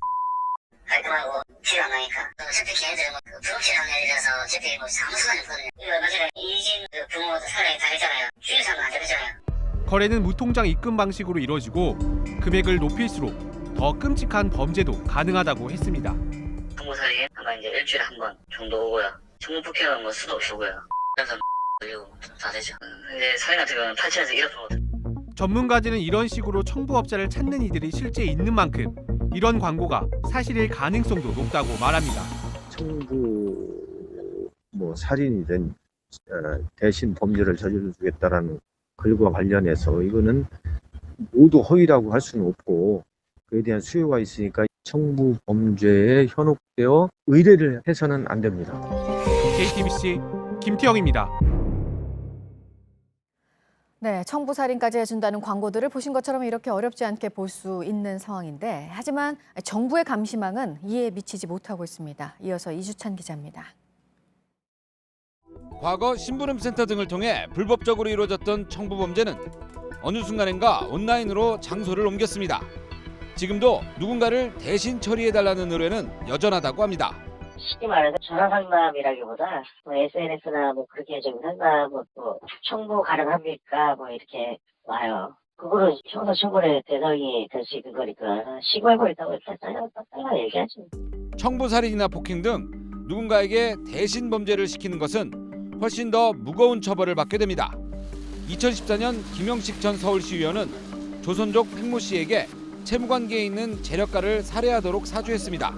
깔끔하고 티가 안 나니까 채택 걔네들은 부동치라는 애들이라서 채택이 아무 수단이 없거든요. 얼마 전에 이진 부모도 살해가 다 했잖아요. 주의사는 안 되잖아요. 거래는 무통장 입금 방식으로 이루어지고 금액을 높일수록 더 끔찍한 범죄도 가능하다고 했습니다. 부모살이 아마 이제 일주일에 한 번 정도 오고요. 청부 폭행은 수도 없이 오고요. 그래서 그리고 다 되죠. 근데 살인 같은 경우는 8천에서 1억 정도. 전문가들은 이런 식으로 청부업자를 찾는 이들이 실제 있는 만큼 이런 광고가 사실일 가능성도 높다고 말합니다. 청부 살인이든 대신 범죄를 저질러주겠다라는 글과 관련해서 이거는 모두 허위라고 할 수는 없고 그에 대한 수요가 있으니까 청부 범죄에 현혹되어 의뢰를 해서는 안 됩니다. JTBC 김태영입니다. 네, 청부 살인까지 해준다는 광고들을 보신 것처럼 이렇게 어렵지 않게 볼 수 있는 상황인데 하지만 정부의 감시망은 이에 미치지 못하고 있습니다. 이어서 이주찬 기자입니다. 과거 심부름센터 등을 통해 불법적으로 이루어졌던 청부 범죄는 어느 순간인가 온라인으로 장소를 옮겼습니다. 지금도 누군가를 대신 처리해달라는 의뢰는 여전하다고 합니다. 쉽게 말해서 전화 상담이라기보다 SNS나 그렇게 좀 상담 청구 가능합니까 이렇게 와요. 그거를 형사 청구의 대상이 될 수 있는 거니까 시도해보고 있다고 이렇게 잘라 얘기하지. 청부 살인이나 폭행 등 누군가에게 대신 범죄를 시키는 것은 훨씬 더 무거운 처벌을 받게 됩니다. 2014년 김영식 전 서울시의원은 조선족 팽모 씨에게 채무관계에 있는 재력가를 살해하도록 사주했습니다.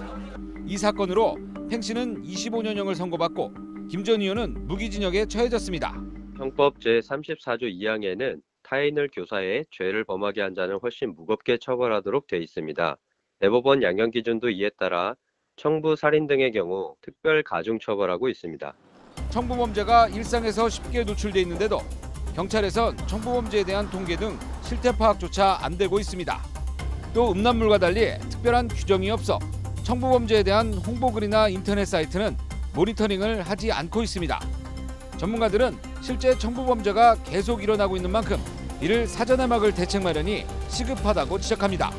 이 사건으로 팽 씨는 25년형을 선고받고 김 전 의원은 무기징역에 처해졌습니다. 형법 제34조 2항에는 타인을 교사해 죄를 범하게 한 자는 훨씬 무겁게 처벌하도록 돼 있습니다. 대법원 양형 기준도 이에 따라 청부 살인 등의 경우 특별 가중 처벌하고 있습니다. 청부 범죄가 일상에서 쉽게 노출돼 있는데도 경찰에선 청부 범죄에 대한 통계 등 실태 파악조차 안 되고 있습니다. 또 음란물과 달리 특별한 규정이 없어 청부 범죄에 대한 홍보글이나 인터넷 사이트는 모니터링을 하지 않고 있습니다. 전문가들은 실제 청부 범죄가 계속 일어나고 있는 만큼 이를 사전에 막을 대책 마련이 시급하다고 지적합니다.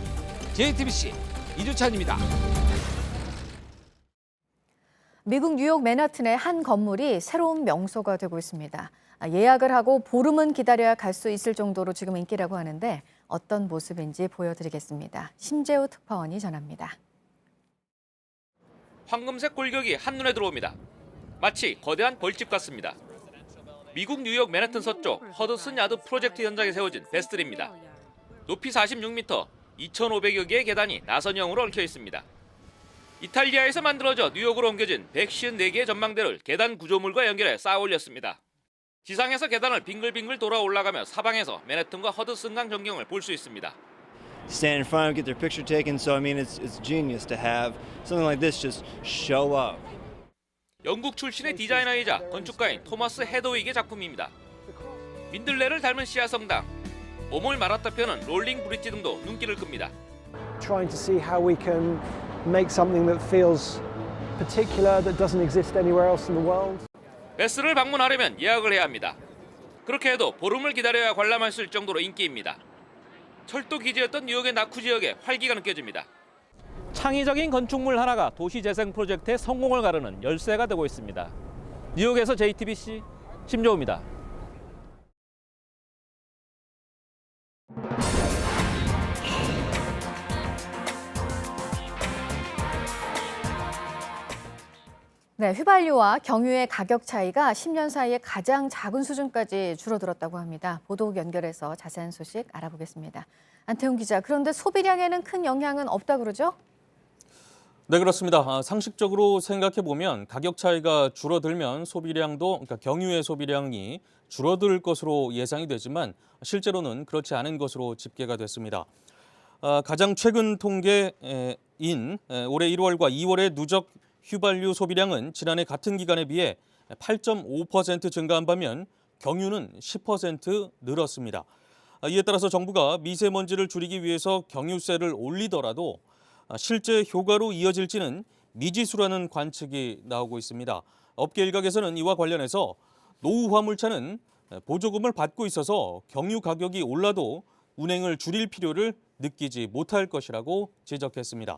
JTBC 이주찬입니다. 미국 뉴욕 맨하튼의 한 건물이 새로운 명소가 되고 있습니다. 예약을 하고 보름은 기다려야 갈 수 있을 정도로 지금 인기라고 하는데 어떤 모습인지 보여드리겠습니다. 심재우 특파원이 전합니다. 황금색 골격이 한눈에 들어옵니다. 마치 거대한 벌집 같습니다. 미국 뉴욕 맨하튼 서쪽 허드슨 야드 프로젝트 현장에 세워진 베스트리입니다. 높이 46m, 2,500여 개의 계단이 나선형으로 얽혀 있습니다. 이탈리아에서 만들어져 뉴욕으로 옮겨진 154개의 전망대를 계단 구조물과 연결해 쌓아 올렸습니다. 지상에서 계단을 빙글빙글 돌아 올라가며 사방에서 맨해튼과 허드슨강 전경을 볼 수 있습니다. Stand in front, get their picture taken. So I mean, it's genius to have something like this just show up. 영국 출신의 디자이너이자 건축가인 토마스 헤더윅의 작품입니다. 민들레를 닮은 시아 성당, 몸을 말았다 펴는 롤링 브릿지 등도 눈길을 끕니다. Trying to see how we can make something that feels particular that doesn't exist anywhere else in the world. 베스를 방문하려면 예약을 해야 합니다. 그렇게 해도 보름을 기다려야 관람할 수 있을 정도로 인기입니다. 철도 기지였던 뉴욕의 낙후 지역에 활기가 느껴집니다. 창의적인 건축물 하나가 도시 재생 프로젝트의 성공을 가르는 열쇠가 되고 있습니다. 뉴욕에서 JTBC 심재호입니다. 네, 휘발유와 경유의 가격 차이가 10년 사이에 가장 작은 수준까지 줄어들었다고 합니다. 보도 연결해서 자세한 소식 알아보겠습니다. 안태훈 기자, 그런데 소비량에는 큰 영향은 없다 그러죠? 네, 그렇습니다. 상식적으로 생각해 보면 가격 차이가 줄어들면 소비량도, 그러니까 경유의 소비량이 줄어들 것으로 예상이 되지만 실제로는 그렇지 않은 것으로 집계가 됐습니다. 가장 최근 통계인 올해 1월과 2월의 누적 휘발유 소비량은 지난해 같은 기간에 비해 8.5% 증가한 반면 경유는 10% 늘었습니다. 이에 따라서 정부가 미세먼지를 줄이기 위해서 경유세를 올리더라도 실제 효과로 이어질지는 미지수라는 관측이 나오고 있습니다. 업계 일각에서는 이와 관련해서 노후 화물차는 보조금을 받고 있어서 경유 가격이 올라도 운행을 줄일 필요를 느끼지 못할 것이라고 지적했습니다.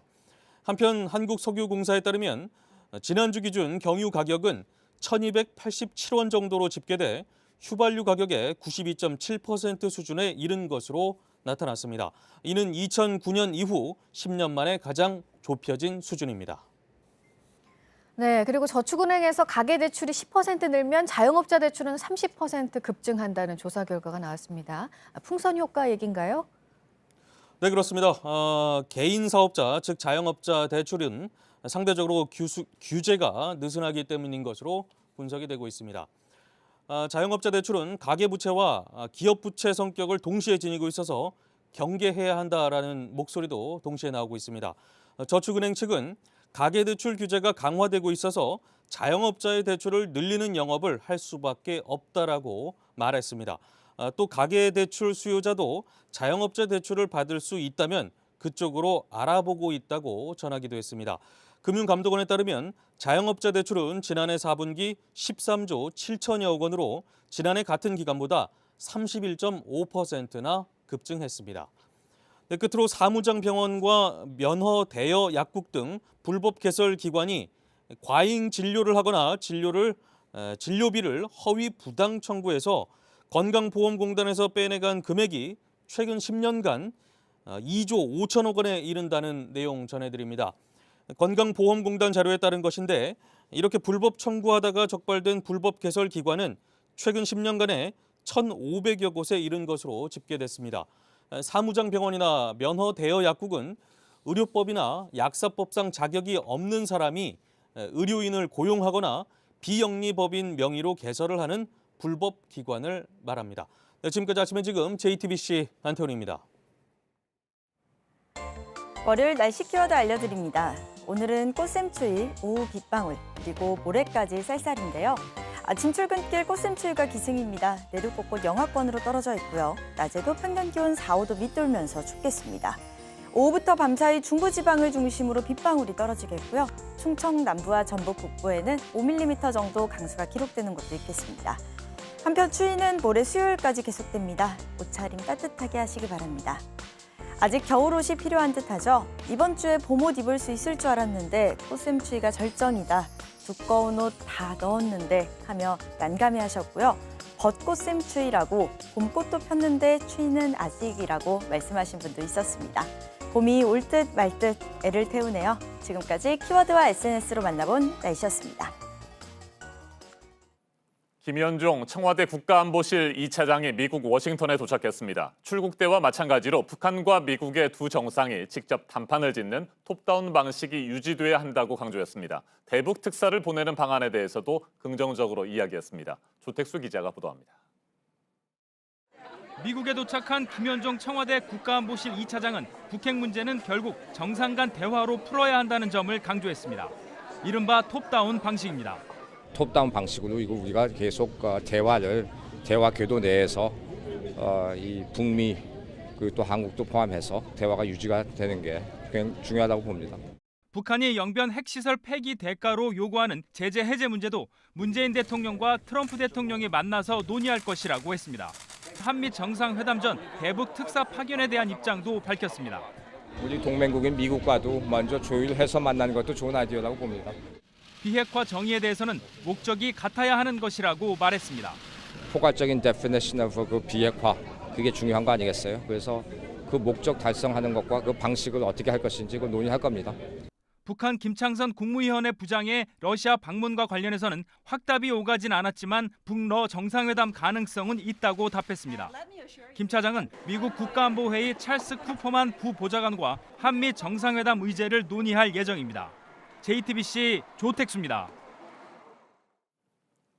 한편 한국석유공사에 따르면 지난주 기준 경유 가격은 1,287원 정도로 집계돼 휘발유 가격의 92.7% 수준에 이른 것으로 나타났습니다. 이는 2009년 이후 10년 만에 가장 좁혀진 수준입니다. 네, 그리고 저축은행에서 가계대출이 10% 늘면 자영업자 대출은 30% 급증한다는 조사 결과가 나왔습니다. 풍선 효과 얘기인가요? 네, 그렇습니다. 개인 사업자, 즉 자영업자 대출은 상대적으로 규제가 느슨하기 때문인 것으로 분석이 되고 있습니다. 자영업자 대출은 가계부채와 기업부채 성격을 동시에 지니고 있어서 경계해야 한다라는 목소리도 동시에 나오고 있습니다. 저축은행 측은 가계대출 규제가 강화되고 있어서 자영업자의 대출을 늘리는 영업을 할 수밖에 없다라고 말했습니다. 또 가계대출 수요자도 자영업자 대출을 받을 수 있다면 그쪽으로 알아보고 있다고 전하기도 했습니다. 금융감독원에 따르면 자영업자 대출은 지난해 4분기 13조 7천여억 원으로 지난해 같은 기간보다 31.5%나 급증했습니다. 네, 끝으로 사무장병원과 면허 대여 약국 등 불법 개설 기관이 과잉 진료를 하거나 진료비를 허위 부당 청구해서 건강보험공단에서 빼내간 금액이 최근 10년간 2조 5천억 원에 이른다는 내용 전해드립니다. 건강보험공단 자료에 따른 것인데 이렇게 불법 청구하다가 적발된 불법 개설 기관은 최근 10년간에 1,500여 곳에 이른 것으로 집계됐습니다. 사무장병원이나 면허 대여 약국은 의료법이나 약사법상 자격이 없는 사람이 의료인을 고용하거나 비영리법인 명의로 개설을 하는 불법 기관을 말합니다. 네, 지금까지 아침에 지금 JTBC 안태훈입니다. 월요일 날씨 키워드 알려드립니다. 오늘은 꽃샘추위, 오후 빗방울, 그리고 모레까지 쌀쌀인데요. 아침 출근길 꽃샘추위가 기승입니다. 내륙 곳곳 영하권으로 떨어져 있고요. 낮에도 평년 기온 4, 5도 밑돌면서 춥겠습니다. 오후부터 밤사이 중부지방을 중심으로 빗방울이 떨어지겠고요. 충청 남부와 전북 북부에는 5mm 정도 강수가 기록되는 곳도 있겠습니다. 한편 추위는 모레 수요일까지 계속됩니다. 옷차림 따뜻하게 하시기 바랍니다. 아직 겨울옷이 필요한 듯하죠. 이번 주에 봄옷 입을 수 있을 줄 알았는데 꽃샘추위가 절정이다. 두꺼운 옷 다 넣었는데 하며 난감해하셨고요. 벚꽃샘추위라고 봄꽃도 폈는데 추위는 아직이라고 말씀하신 분도 있었습니다. 봄이 올 듯 말 듯 애를 태우네요. 지금까지 키워드와 SNS로 만나본 날씨였습니다. 김현종 청와대 국가안보실 2차장이 미국 워싱턴에 도착했습니다. 출국 때와 마찬가지로 북한과 미국의 두 정상이 직접 담판을 짓는 톱다운 방식이 유지돼야 한다고 강조했습니다. 대북 특사를 보내는 방안에 대해서도 긍정적으로 이야기했습니다. 조택수 기자가 보도합니다. 미국에 도착한 김현종 청와대 국가안보실 2차장은 북핵 문제는 결국 정상 간 대화로 풀어야 한다는 점을 강조했습니다. 이른바 톱다운 방식입니다. 톱다운 방식으로 이거 우리가 계속 대화 궤도 내에서 이 북미 또 한국도 포함해서 대화가 유지가 되는 게 굉장히 중요하다고 봅니다. 북한이 영변 핵시설 폐기 대가로 요구하는 제재 해제 문제도 문재인 대통령과 트럼프 대통령이 만나서 논의할 것이라고 했습니다. 한미 정상회담 전 대북 특사 파견에 대한 입장도 밝혔습니다. 우리 동맹국인 미국과도 먼저 조율해서 만나는 것도 좋은 아이디어라고 봅니다. 비핵화 정의에 대해서는 목적이 같아야 하는 것이라고 말했습니다. 포괄적인 definition of 그 비핵화, 그게 중요한 거 아니겠어요? 그래서 그 목적 달성하는 것과 그 방식을 어떻게 할 것인지 그걸 논의할 겁니다. 북한 김창선 국무위원회 부장의 러시아 방문과 관련해서는 확답이 오가진 않았지만 북러 정상회담 가능성은 있다고 답했습니다. 김 차장은 미국 국가안보회의 찰스 쿠퍼만 부보좌관과 한미 정상회담 의제를 논의할 예정입니다. JTBC 조택수입니다.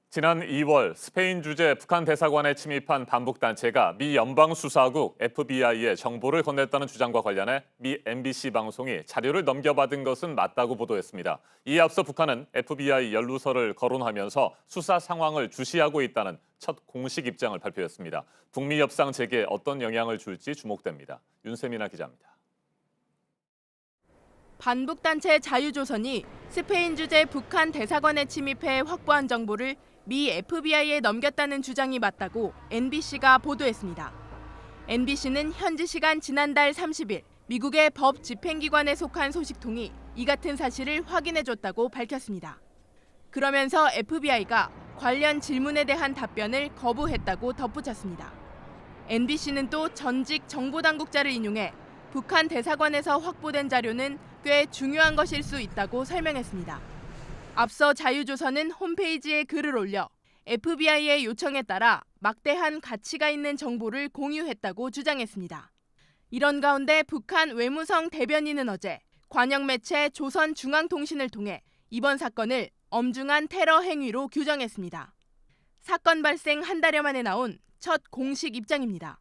지난 2월 스페인 주재 북한 대사관에 침입한 반북단체가 미 연방수사국 FBI에 정보를 건넸다는 주장과 관련해 미 MBC 방송이 자료를 넘겨받은 것은 맞다고 보도했습니다. 이에 앞서 북한은 FBI 연루서를 거론하면서 수사 상황을 주시하고 있다는 첫 공식 입장을 발표했습니다. 북미 협상 재개에 어떤 영향을 줄지 주목됩니다. 윤세민아 기자입니다. 반북단체 자유조선이 스페인 주재 북한 대사관에 침입해 확보한 정보를 미 FBI에 넘겼다는 주장이 맞다고 NBC가 보도했습니다. NBC는 현지 시간 지난달 30일 미국의 법 집행기관에 속한 소식통이 이 같은 사실을 확인해줬다고 밝혔습니다. 그러면서 FBI가 관련 질문에 대한 답변을 거부했다고 덧붙였습니다. NBC는 또 전직 정보당국자를 인용해 북한 대사관에서 확보된 자료는 꽤 중요한 것일 수 있다고 설명했습니다. 앞서 자유조선은 홈페이지에 글을 올려 FBI의 요청에 따라 막대한 가치가 있는 정보를 공유했다고 주장했습니다. 이런 가운데 북한 외무성 대변인은 어제 관영 매체 조선중앙통신을 통해 이번 사건을 엄중한 테러 행위로 규정했습니다. 사건 발생 한 달여 만에 나온 첫 공식 입장입니다.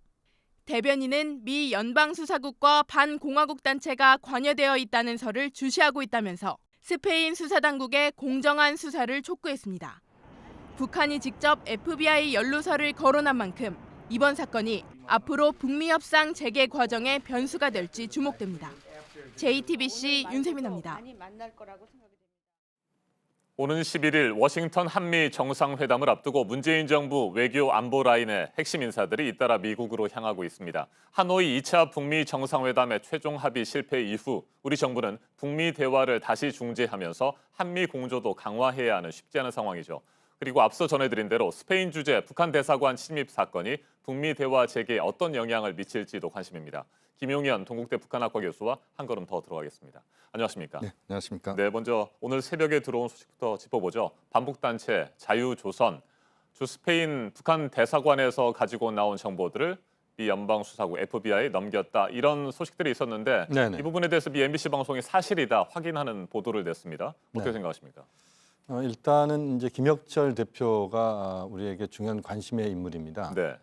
대변인은 미 연방수사국과 반공화국 단체가 관여되어 있다는 설을 주시하고 있다면서 스페인 수사당국의 공정한 수사를 촉구했습니다. 북한이 직접 FBI 연루서를 거론한 만큼 이번 사건이 앞으로 북미 협상 재개 과정의 변수가 될지 주목됩니다. JTBC 윤세민입니다. 오는 11일 워싱턴 한미 정상회담을 앞두고 문재인 정부 외교 안보 라인의 핵심 인사들이 잇따라 미국으로 향하고 있습니다. 하노이 2차 북미 정상회담의 최종 합의 실패 이후 우리 정부는 북미 대화를 다시 중재하면서 한미 공조도 강화해야 하는 쉽지 않은 상황이죠. 그리고 앞서 전해드린 대로 스페인 주재 북한 대사관 침입 사건이 북미 대화 재개에 어떤 영향을 미칠지도 관심입니다. 김용현 동국대 북한학과 교수와 한 걸음 더 들어가겠습니다. 안녕하십니까? 네, 안녕하십니까? 네, 먼저 오늘 새벽에 들어온 소식부터 짚어보죠. 반북단체 자유조선, 주 스페인 북한 대사관에서 가지고 나온 정보들을 미 연방수사국 FBI에 넘겼다 이런 소식들이 있었는데 네네. 이 부분에 대해서 미 MBC 방송이 사실이다 확인하는 보도를 냈습니다. 어떻게 네. 생각하십니까? 일단은 이제 김혁철 대표가 우리에게 중요한 관심의 인물입니다. 네.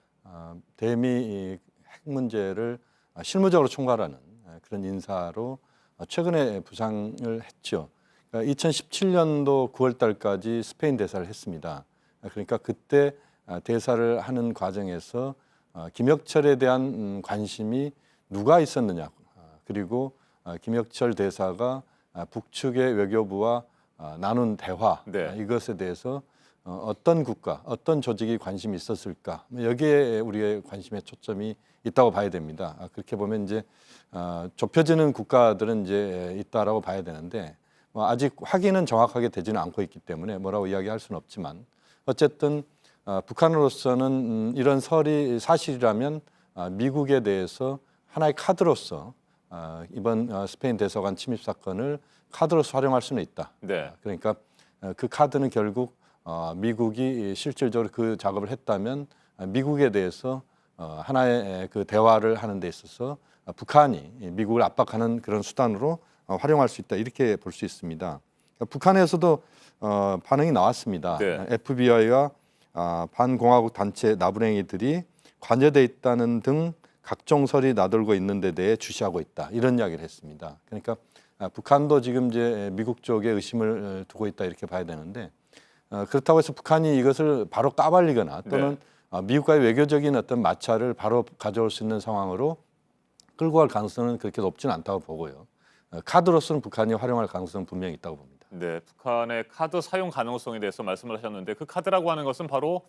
대미 핵 문제를 실무적으로 총괄하는 그런 인사로 최근에 부상을 했죠. 그러니까 2017년도 9월 달까지 스페인 대사를 했습니다. 그러니까 그때 대사를 하는 과정에서 김혁철에 대한 관심이 누가 있었느냐, 그리고 김혁철 대사가 북측의 외교부와 나눈 대화, 네. 이것에 대해서 어떤 국가, 어떤 조직이 관심이 있었을까? 여기에 우리의 관심의 초점이 있다고 봐야 됩니다. 그렇게 보면 이제 좁혀지는 국가들은 이제 있다라고 봐야 되는데 아직 확인은 정확하게 되지는 않고 있기 때문에 뭐라고 이야기할 수는 없지만 어쨌든 북한으로서는 이런 설이 사실이라면 미국에 대해서 하나의 카드로서 이번 스페인 대사관 침입 사건을 카드로서 활용할 수는 있다. 네. 그러니까 그 카드는 결국 미국이 실질적으로 그 작업을 했다면 미국에 대해서 하나의 그 대화를 하는 데 있어서 북한이 미국을 압박하는 그런 수단으로 활용할 수 있다 이렇게 볼 수 있습니다. 북한에서도 반응이 나왔습니다. 네. FBI와 반공화국 단체 나부랭이들이 관여돼 있다는 등 각종 설이 나돌고 있는 데 대해 주시하고 있다 이런 이야기를 했습니다. 그러니까 북한도 지금 이제 미국 쪽에 의심을 두고 있다 이렇게 봐야 되는데 그렇다고 해서 북한이 이것을 바로 까발리거나 또는 미국과의 외교적인 어떤 마찰을 바로 가져올 수 있는 상황으로 끌고 갈 가능성은 그렇게 높지는 않다고 보고요. 카드로서는 북한이 활용할 가능성은 분명히 있다고 봅니다. 네, 북한의 카드 사용 가능성에 대해서 말씀을 하셨는데 그 카드라고 하는 것은 바로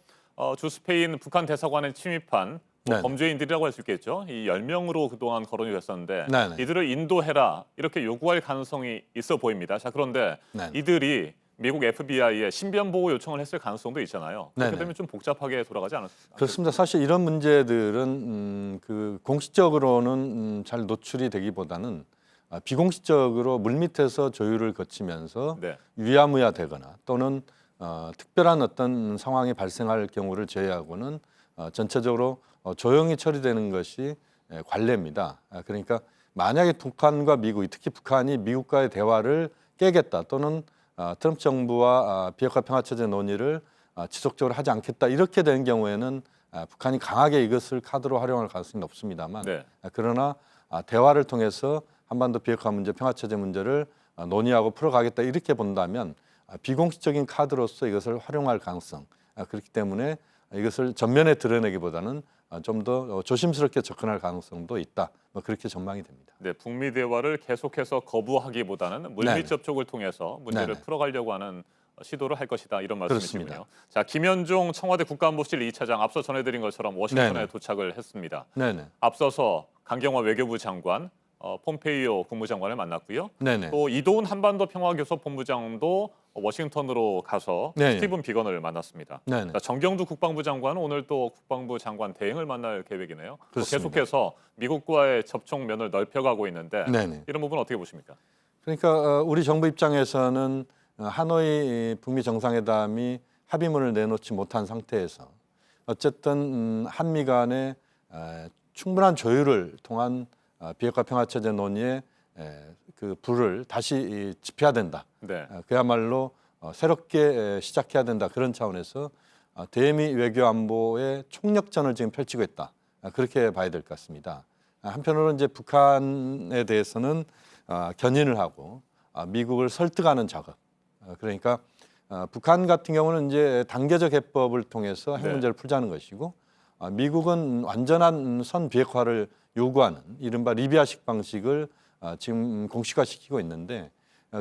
주 스페인 북한 대사관에 침입한 범죄인들이라고 할 수 있겠죠. 이 10명으로 그동안 거론이 됐었는데 네네. 이들을 인도해라 이렇게 요구할 가능성이 있어 보입니다. 자, 그런데 네네. 이들이 미국 FBI에 신변 보호 요청을 했을 가능성도 있잖아요. 그렇게 네네. 되면 좀 복잡하게 돌아가지 않았을까요? 그렇습니다. 사실 이런 문제들은 그 공식적으로는 잘 노출이 되기보다는 비공식적으로 물밑에서 조율을 거치면서 네. 위야무야 되거나 또는 특별한 어떤 상황이 발생할 경우를 제외하고는 전체적으로 조용히 처리되는 것이 관례입니다. 그러니까 만약에 북한과 미국이 특히 북한이 미국과의 대화를 깨겠다 또는 트럼프 정부와 비핵화 평화체제 논의를 지속적으로 하지 않겠다 이렇게 되는 경우에는 북한이 강하게 이것을 카드로 활용할 가능성이 높습니다만 네. 그러나 대화를 통해서 한반도 비핵화 문제, 평화체제 문제를 논의하고 풀어가겠다 이렇게 본다면 비공식적인 카드로서 이것을 활용할 가능성 그렇기 때문에 이것을 전면에 드러내기보다는 좀 더 조심스럽게 접근할 가능성도 있다. 그렇게 전망이 됩니다. 네, 북미 대화를 계속해서 거부하기보다는 물밑 네네. 접촉을 통해서 문제를 네네. 풀어가려고 하는 시도를 할 것이다 이런 그렇습니다. 말씀이시군요. 자, 김현종 청와대 국가안보실 2차장 앞서 전해드린 것처럼 워싱턴에 네네. 도착을 했습니다. 네네. 앞서서 강경화 외교부 장관, 폼페이오 국무장관을 만났고요. 네네. 또 이도훈 한반도 평화교섭 본부장도 워싱턴으로 가서 네네. 스티븐 비건을 만났습니다. 네네. 자, 정경두 국방부 장관은 오늘 또 국방부 장관 대행을 만날 계획이네요. 또 그렇습니다. 계속해서 미국과의 접촉면을 넓혀가고 있는데 네네. 이런 부분 어떻게 보십니까? 그러니까 우리 정부 입장에서는 하노이 북미 정상회담이 합의문을 내놓지 못한 상태에서 어쨌든 한미 간의 충분한 조율을 통한 비핵화 평화체제 논의에 그 불을 다시 지펴야 된다. 네. 그야말로 새롭게 시작해야 된다. 그런 차원에서 대미 외교 안보의 총력전을 지금 펼치고 있다. 그렇게 봐야 될 것 같습니다. 한편으로는 이제 북한에 대해서는 견인을 하고 미국을 설득하는 작업. 그러니까 북한 같은 경우는 이제 단계적 해법을 통해서 핵 문제를 풀자는 것이고 미국은 완전한 선 비핵화를 요구하는 이른바 리비아식 방식을 지금 공식화시키고 있는데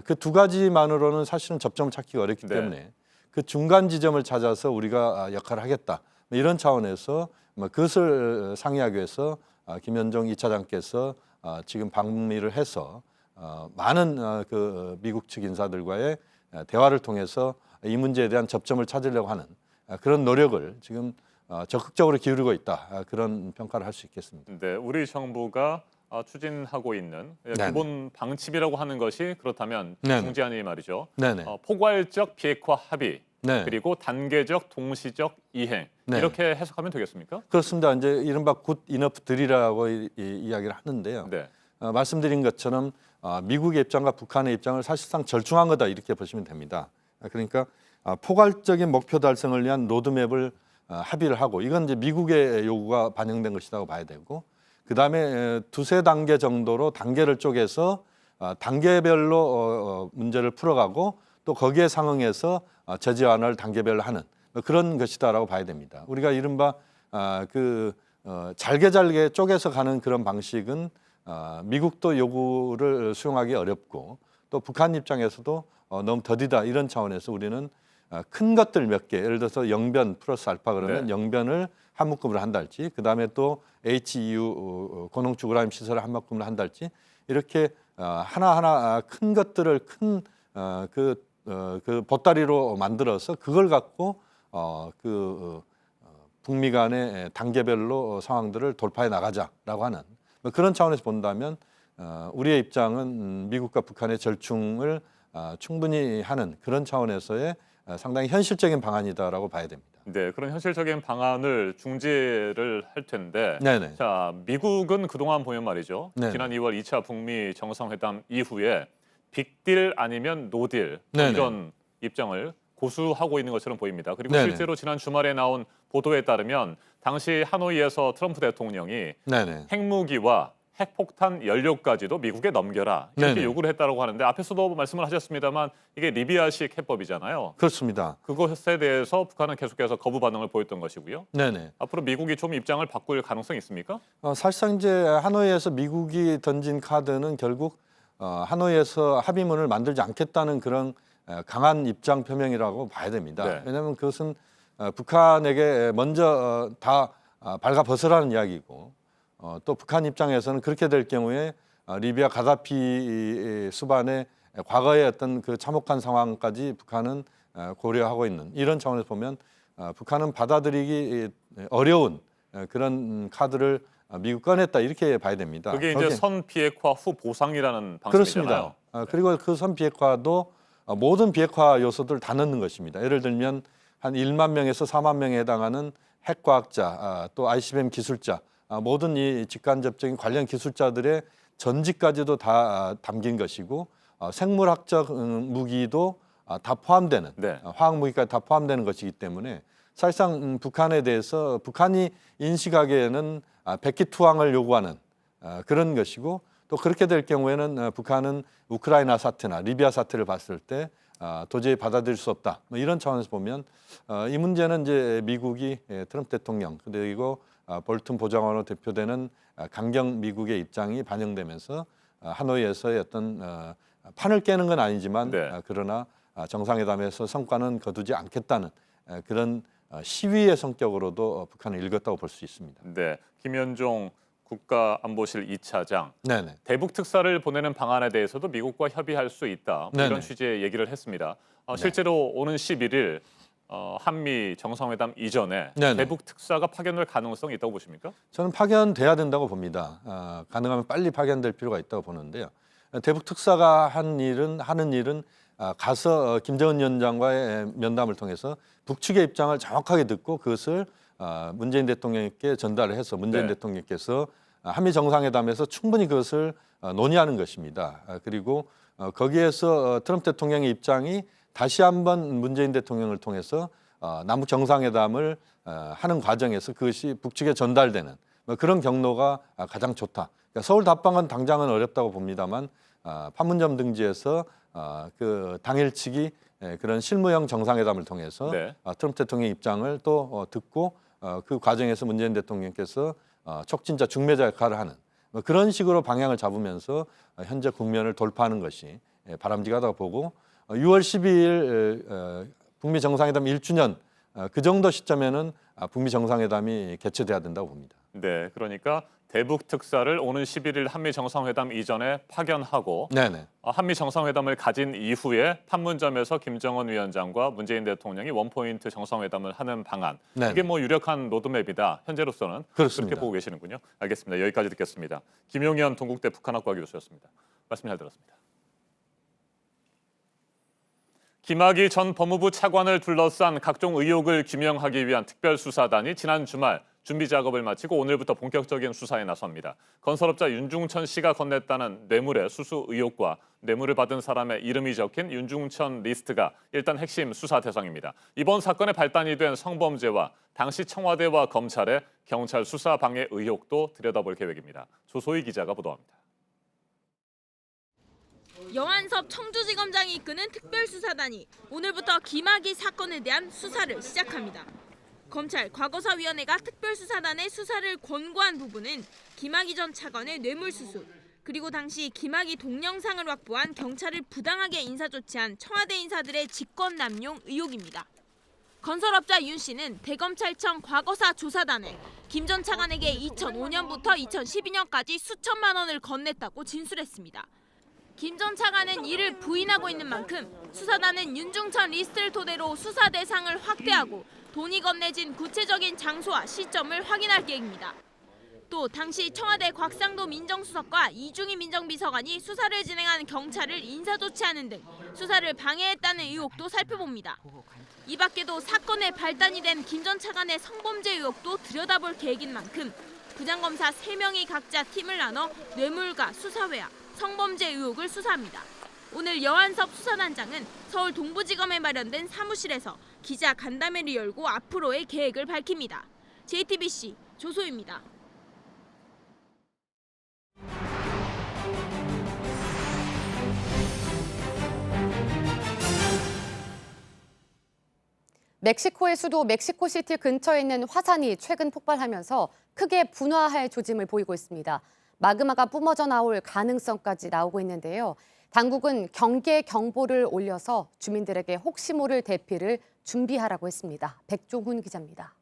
그 두 가지만으로는 사실은 접점을 찾기가 어렵기 때문에 그 중간 지점을 찾아서 우리가 역할을 하겠다. 이런 차원에서 그것을 상의하기 위해서 김현종 2차장께서 지금 방미를 해서 많은 그 미국 측 인사들과의 대화를 통해서 이 문제에 대한 접점을 찾으려고 하는 그런 노력을 지금 적극적으로 기울이고 있다. 그런 평가를 할 수 있겠습니다. 네, 우리 정부가 추진하고 있는 네네. 기본 방침이라고 하는 것이 그렇다면 네네. 중재안이 말이죠. 네네. 포괄적 비핵화 합의 네. 그리고 단계적 동시적 이행 네. 이렇게 해석하면 되겠습니까? 그렇습니다. 이제 이른바 굿 이너프 딜이라고 이야기를 하는데요. 네. 말씀드린 것처럼 미국의 입장과 북한의 입장을 사실상 절충한 거다 이렇게 보시면 됩니다. 그러니까 포괄적인 목표 달성을 위한 로드맵을 합의를 하고 이건 이제 미국의 요구가 반영된 것이라고 봐야 되고 그다음에 두세 단계 정도로 단계를 쪼개서 단계별로 문제를 풀어가고 또 거기에 상응해서 제재 완화를 단계별로 하는 그런 것이다라고 봐야 됩니다. 우리가 이른바 잘게 쪼개서 가는 그런 방식은 미국도 요구를 수용하기 어렵고 또 북한 입장에서도 너무 더디다 이런 차원에서 우리는 큰 것들 몇 개, 예를 들어서 영변 플러스 알파 그러면 네. 영변을 한 묶음으로 한달치, 그 다음에 또 HEU 고농축 우라늄 시설을 한 묶음으로 한달치, 이렇게 하나하나 큰 것들을 큰 그 보따리로 만들어서 그걸 갖고 북미 간의 단계별로 상황들을 돌파해 나가자라고 하는 그런 차원에서 본다면 우리의 입장은 미국과 북한의 절충을 충분히 하는 그런 차원에서의 상당히 현실적인 방안이다라고 봐야 됩니다. 네, 그런 현실적인 방안을 중재를 할 텐데, 네네. 자, 미국은 그동안 보면 말이죠. 네네. 지난 2월 2차 북미 정상회담 이후에 빅딜 아니면 노딜 네네. 이런 입장을 고수하고 있는 것처럼 보입니다. 그리고 네네. 실제로 지난 주말에 나온 보도에 따르면 당시 하노이에서 트럼프 대통령이 네네. 핵무기와 핵폭탄 연료까지도 미국에 넘겨라 이렇게 네네. 요구를 했다고 하는데, 앞에서도 말씀을 하셨습니다만 이게 리비아식 해법이잖아요. 그렇습니다. 그것에 대해서 북한은 계속해서 거부 반응을 보였던 것이고요. 네네. 앞으로 미국이 좀 입장을 바꿀 가능성이 있습니까? 사실상 이제 하노이에서 미국이 던진 카드는 결국 하노이에서 합의문을 만들지 않겠다는 그런 강한 입장 표명이라고 봐야 됩니다. 네. 왜냐하면 그것은 북한에게 먼저 다 발가 벗으라는 이야기고, 또 북한 입장에서는 그렇게 될 경우에 리비아 가다피 수반의 과거의 어떤 그 참혹한 상황까지 북한은 고려하고 있는 이런 차원에서 보면 북한은 받아들이기 어려운 그런 카드를 미국 꺼냈다 이렇게 봐야 됩니다. 그게 이제 선 비핵화 후 보상이라는 방식이잖아요. 그렇습니다. 그리고 그 선 비핵화도 모든 비핵화 요소들 다 넣는 것입니다. 예를 들면 한 1만 명에서 4만 명에 해당하는 핵과학자, 또 ICBM 기술자, 모든 이 직간접적인 관련 기술자들의 전직까지도 다 담긴 것이고, 생물학적 무기도 다 포함되는, 네. 화학 무기까지 다 포함되는 것이기 때문에 사실상 북한에 대해서 북한이 인식하기에는 백기투항을 요구하는 그런 것이고, 또 그렇게 될 경우에는 북한은 우크라이나 사태나 리비아 사태를 봤을 때 도저히 받아들일 수 없다. 뭐 이런 차원에서 보면 이 문제는 이제 미국이 트럼프 대통령 그리고 볼튼 보좌관으로 대표되는 강경 미국의 입장이 반영되면서 하노이에서의 어떤 판을 깨는 건 아니지만 네. 그러나 정상회담에서 성과는 거두지 않겠다는 그런 시위의 성격으로도 북한을 읽었다고 볼 수 있습니다. 네, 김현종 국가안보실 2차장 네네. 대북 특사를 보내는 방안에 대해서도 미국과 협의할 수 있다. 뭐 이런 네네. 취지의 얘기를 했습니다. 실제로 오는 11일 한미 정상회담 이전에 네네. 대북 특사가 파견될 가능성이 있다고 보십니까? 저는 파견돼야 된다고 봅니다. 가능하면 빨리 파견될 필요가 있다고 보는데요. 대북 특사가 하는 일은 가서 김정은 위원장과의 면담을 통해서 북측의 입장을 정확하게 듣고 그것을 문재인 대통령께 전달을 해서 문재인 네. 대통령께서 한미 정상회담에서 충분히 그것을 논의하는 것입니다. 그리고 거기에서 트럼프 대통령의 입장이 다시 한번 문재인 대통령을 통해서 남북 정상회담을 하는 과정에서 그것이 북측에 전달되는 그런 경로가 가장 좋다. 그러니까 서울 답방은 당장은 어렵다고 봅니다만 판문점 등지에서 그 당일 측이 그런 실무형 정상회담을 통해서 네. 트럼프 대통령의 입장을 또 듣고 그 과정에서 문재인 대통령께서 촉진자 중매자 역할을 하는 그런 식으로 방향을 잡으면서 현재 국면을 돌파하는 것이 바람직하다고 보고 6월 12일 북미 정상회담 1주년 그 정도 시점에는 북미 정상회담이 개최돼야 된다고 봅니다. 네, 그러니까 대북 특사를 오는 11일 한미 정상회담 이전에 파견하고 네네. 한미 정상회담을 가진 이후에 판문점에서 김정은 위원장과 문재인 대통령이 원포인트 정상회담을 하는 방안. 네네. 이게 뭐 유력한 로드맵이다. 현재로서는 그렇습니다. 그렇게 보고 계시는군요. 알겠습니다. 여기까지 듣겠습니다. 김용현 동국대 북한학과 교수였습니다. 말씀 잘 들었습니다. 김학의 전 법무부 차관을 둘러싼 각종 의혹을 규명하기 위한 특별수사단이 지난 주말 준비 작업을 마치고 오늘부터 본격적인 수사에 나섭니다. 건설업자 윤중천 씨가 건넸다는 뇌물의 수수 의혹과 뇌물을 받은 사람의 이름이 적힌 윤중천 리스트가 일단 핵심 수사 대상입니다. 이번 사건의 발단이 된 성범죄와 당시 청와대와 검찰의 경찰 수사 방해 의혹도 들여다볼 계획입니다. 조소희 기자가 보도합니다. 여한섭 청주지검장이 이끄는 특별수사단이 오늘부터 김학의 사건에 대한 수사를 시작합니다. 검찰 과거사위원회가 특별수사단의 수사를 권고한 부분은 김학의 전 차관의 뇌물수수, 그리고 당시 김학의 동영상을 확보한 경찰을 부당하게 인사조치한 청와대 인사들의 직권남용 의혹입니다. 건설업자 윤 씨는 대검찰청 과거사 조사단에 김 전 차관에게 2005년부터 2012년까지 수천만 원을 건넸다고 진술했습니다. 김 전 차관은 이를 부인하고 있는 만큼 수사단은 윤중천 리스트를 토대로 수사 대상을 확대하고 돈이 건네진 구체적인 장소와 시점을 확인할 계획입니다. 또 당시 청와대 곽상도 민정수석과 이중희 민정비서관이 수사를 진행한 경찰을 인사조치하는 등 수사를 방해했다는 의혹도 살펴봅니다. 이 밖에도 사건의 발단이 된 김 전 차관의 성범죄 의혹도 들여다볼 계획인 만큼 부장검사 3명이 각자 팀을 나눠 뇌물과 수사회화, 성범죄 의혹을 수사합니다. 오늘 여한섭 수사단장은 서울 동부지검에 마련된 사무실에서 기자 간담회를 열고 앞으로의 계획을 밝힙니다. JTBC 조소희입니다. 멕시코의 수도 멕시코시티 근처에 있는 화산이 최근 폭발하면서 크게 분화할 조짐을 보이고 있습니다. 마그마가 뿜어져 나올 가능성까지 나오고 있는데요. 당국은 경계 경보를 올려서 주민들에게 혹시 모를 대피를 준비하라고 했습니다. 백종훈 기자입니다.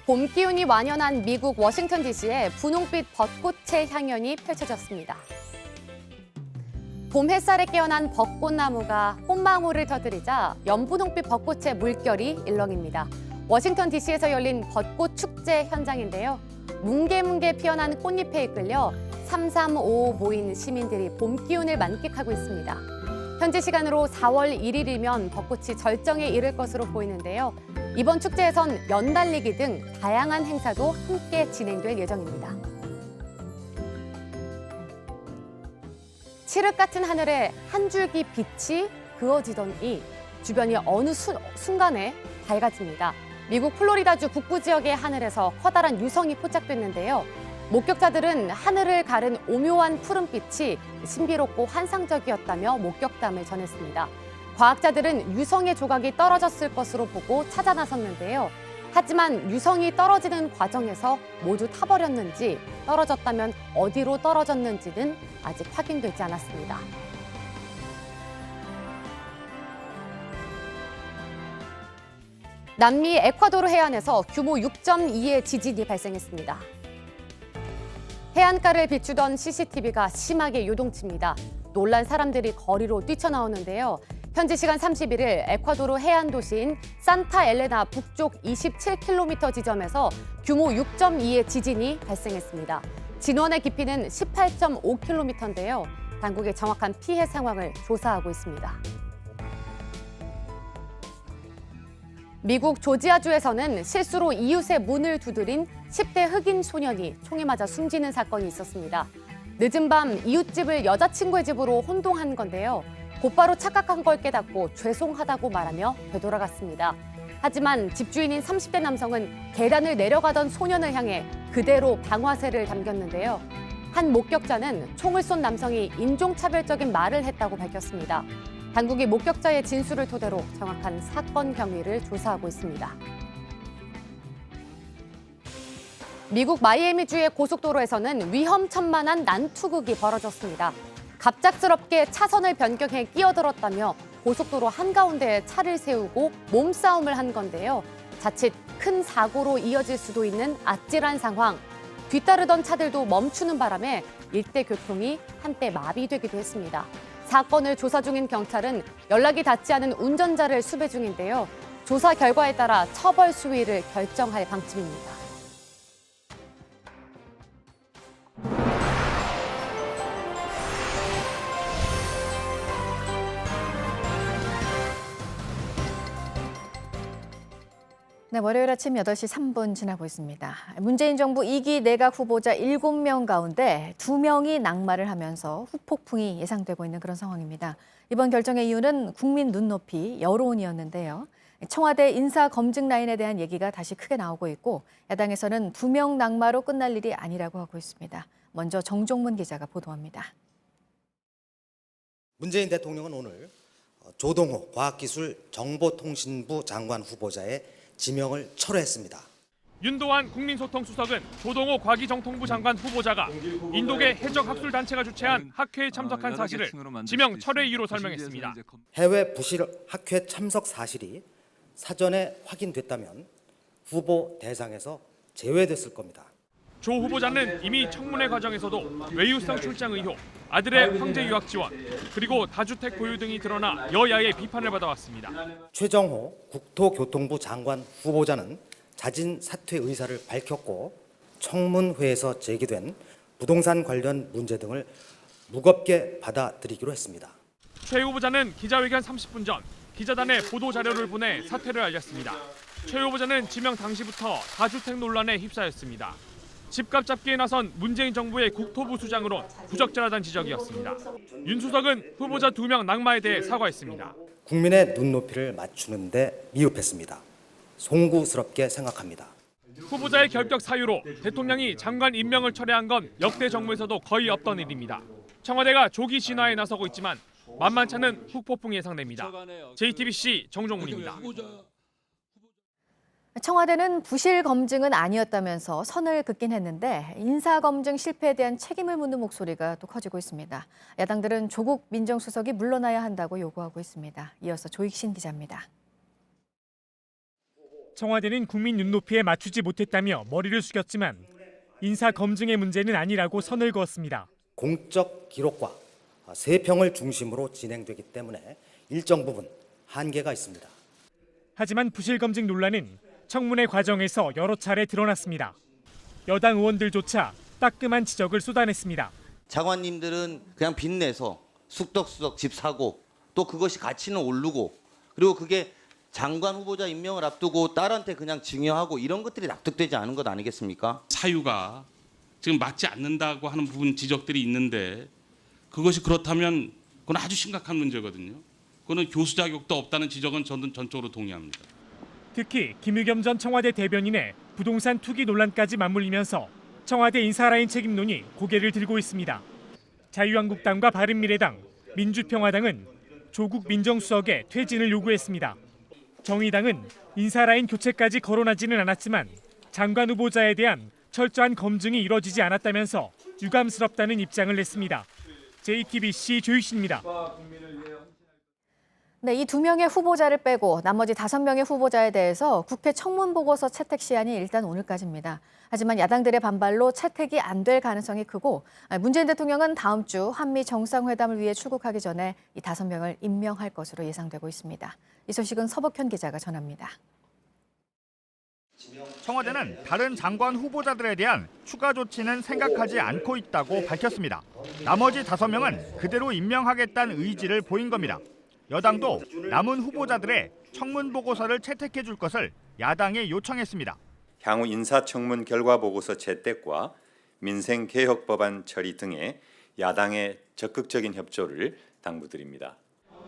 봄 기운이 완연한 미국 워싱턴 DC에 분홍빛 벚꽃의 향연이 펼쳐졌습니다. 봄 햇살에 깨어난 벚꽃나무가 꽃망울을 터뜨리자 연분홍빛 벚꽃의 물결이 일렁입니다. 워싱턴 DC에서 열린 벚꽃 축제 현장인데요. 뭉게뭉게 피어난 꽃잎에 이끌려 335 모인 시민들이 봄 기운을 만끽하고 있습니다. 현지 시간으로 4월 1일이면 벚꽃이 절정에 이를 것으로 보이는데요. 이번 축제에선 연달리기 등 다양한 행사도 함께 진행될 예정입니다. 칠흑 같은 하늘에 한 줄기 빛이 그어지더니 주변이 어느 순간에 밝아집니다. 미국 플로리다주 북부 지역의 하늘에서 커다란 유성이 포착됐는데요. 목격자들은 하늘을 가른 오묘한 푸른빛이 신비롭고 환상적이었다며 목격담을 전했습니다. 과학자들은 유성의 조각이 떨어졌을 것으로 보고 찾아 나섰는데요. 하지만 유성이 떨어지는 과정에서 모두 타버렸는지 떨어졌다면 어디로 떨어졌는지는 아직 확인되지 않았습니다. 남미 에콰도르 해안에서 규모 6.2의 지진이 발생했습니다. 해안가를 비추던 CCTV가 심하게 요동칩니다. 놀란 사람들이 거리로 뛰쳐나오는데요. 현지 시간 31일 에콰도르 해안 도시인 산타 엘레나 북쪽 27km 지점에서 규모 6.2의 지진이 발생했습니다. 진원의 깊이는 18.5km인데요. 당국이 정확한 피해 상황을 조사하고 있습니다. 미국 조지아주에서는 실수로 이웃의 문을 두드린 10대 흑인 소년이 총에 맞아 숨지는 사건이 있었습니다. 늦은 밤 이웃집을 여자친구의 집으로 혼동한 건데요. 곧바로 착각한 걸 깨닫고 죄송하다고 말하며 되돌아갔습니다. 하지만 집주인인 30대 남성은 계단을 내려가던 소년을 향해 그대로 방화쇠를 당겼는데요. 한 목격자는 총을 쏜 남성이 인종차별적인 말을 했다고 밝혔습니다. 당국이 목격자의 진술을 토대로 정확한 사건 경위를 조사하고 있습니다. 미국 마이애미주의 고속도로에서는 위험천만한 난투극이 벌어졌습니다. 갑작스럽게 차선을 변경해 끼어들었다며 고속도로 한가운데에 차를 세우고 몸싸움을 한 건데요. 자칫 큰 사고로 이어질 수도 있는 아찔한 상황. 뒤따르던 차들도 멈추는 바람에 일대 교통이 한때 마비되기도 했습니다. 사건을 조사 중인 경찰은 연락이 닿지 않은 운전자를 수배 중인데요. 조사 결과에 따라 처벌 수위를 결정할 방침입니다. 네, 월요일 아침 8시 3분 지나고 있습니다. 문재인 정부 2기 내각 후보자 7명 가운데 2명이 낙마를 하면서 후폭풍이 예상되고 있는 그런 상황입니다. 이번 결정의 이유는 국민 눈높이, 여론이었는데요. 청와대 인사 검증 라인에 대한 얘기가 다시 크게 나오고 있고 야당에서는 2명 낙마로 끝날 일이 아니라고 하고 있습니다. 먼저 정종문 기자가 보도합니다. 문재인 대통령은 오늘 조동호 과학기술정보통신부 장관 후보자의 지명을 철회했습니다. 윤도환 국민소통수석은 조동호 과기정통부 장관 후보자가 인도계 해적학술단체가 주최한 학회에 참석한 사실을 지명 철회 이유로 설명했습니다. 해외 부실 학회 참석 사실이 사전에 확인됐다면 후보 대상에서 제외됐을 겁니다. 조 후보자는 이미 청문회 과정에서도 외유성 출장 의혹, 아들의 황제 유학 지원, 그리고 다주택 보유 등이 드러나 여야의 비판을 받아왔습니다. 최정호 국토교통부 장관 후보자는 자진 사퇴 의사를 밝혔고 청문회에서 제기된 부동산 관련 문제 등을 무겁게 받아들이기로 했습니다. 최 후보자는 기자회견 30분 전 기자단에 보도 자료를 보내 사퇴를 알렸습니다. 최 후보자는 지명 당시부터 다주택 논란에 휩싸였습니다. 집값 잡기에 나선 문재인 정부의 국토부 수장으로 부적절하다는 지적이었습니다. 윤 수석은 후보자 2명 낙마에 대해 사과했습니다. 국민의 눈높이를 맞추는 데 미흡했습니다. 송구스럽게 생각합니다. 후보자의 결격 사유로 대통령이 장관 임명을 철회한 건 역대 정부에서도 거의 없던 일입니다. 청와대가 조기 진화에 나서고 있지만 만만치 않은 후폭풍이 예상됩니다. JTBC 정종문입니다. 청와대는 부실 검증은 아니었다면서 선을 긋긴 했는데 인사 검증 실패에 대한 책임을 묻는 목소리가 또 커지고 있습니다. 야당들은 조국 민정수석이 물러나야 한다고 요구하고 있습니다. 이어서 조익신 기자입니다. 청와대는 국민 눈높이에 맞추지 못했다며 머리를 숙였지만 인사 검증의 문제는 아니라고 선을 그었습니다. 공적 기록과 세평을 중심으로 진행되기 때문에 일정 부분 한계가 있습니다. 하지만 부실 검증 논란은 청문회 과정에서 여러 차례 드러났습니다. 여당 의원들조차 따끔한 지적을 쏟아냈습니다. 장관님들은 그냥 빚내서 쑥덕쑥덕 집 사고 또 그것이 가치는 오르고 그리고 그게 장관 후보자 임명을 앞두고 딸한테 그냥 증여하고 이런 것들이 납득되지 않은 것 아니겠습니까? 사유가 지금 맞지 않는다고 하는 부분 지적들이 있는데 그것이 그렇다면 그건 아주 심각한 문제거든요. 그거는 교수 자격도 없다는 지적은 저는 전적으로 동의합니다. 특히 김의겸 전 청와대 대변인의 부동산 투기 논란까지 맞물리면서 청와대 인사라인 책임론이 고개를 들고 있습니다. 자유한국당과 바른미래당, 민주평화당은 조국 민정수석의 퇴진을 요구했습니다. 정의당은 인사라인 교체까지 거론하지는 않았지만 장관 후보자에 대한 철저한 검증이 이뤄지지 않았다면서 유감스럽다는 입장을 냈습니다. JTBC 조익신입니다. 네, 이 2명의 후보자를 빼고 나머지 5명의 후보자에 대해서 국회 청문보고서 채택 시한이 일단 오늘까지입니다. 하지만 야당들의 반발로 채택이 안 될 가능성이 크고 문재인 대통령은 다음 주 한미 정상회담을 위해 출국하기 전에 이 5명을 임명할 것으로 예상되고 있습니다. 이 소식은 서복현 기자가 전합니다. 청와대는 다른 장관 후보자들에 대한 추가 조치는 생각하지 않고 있다고 밝혔습니다. 나머지 5명은 그대로 임명하겠다는 의지를 보인 겁니다. 여당도 남은 후보자들의 청문 보고서를 채택해 줄 것을 야당에 요청했습니다. 향후 인사청문 결과 보고서 채택과 민생개혁 법안 처리 등의 야당의 적극적인 협조를 당부드립니다.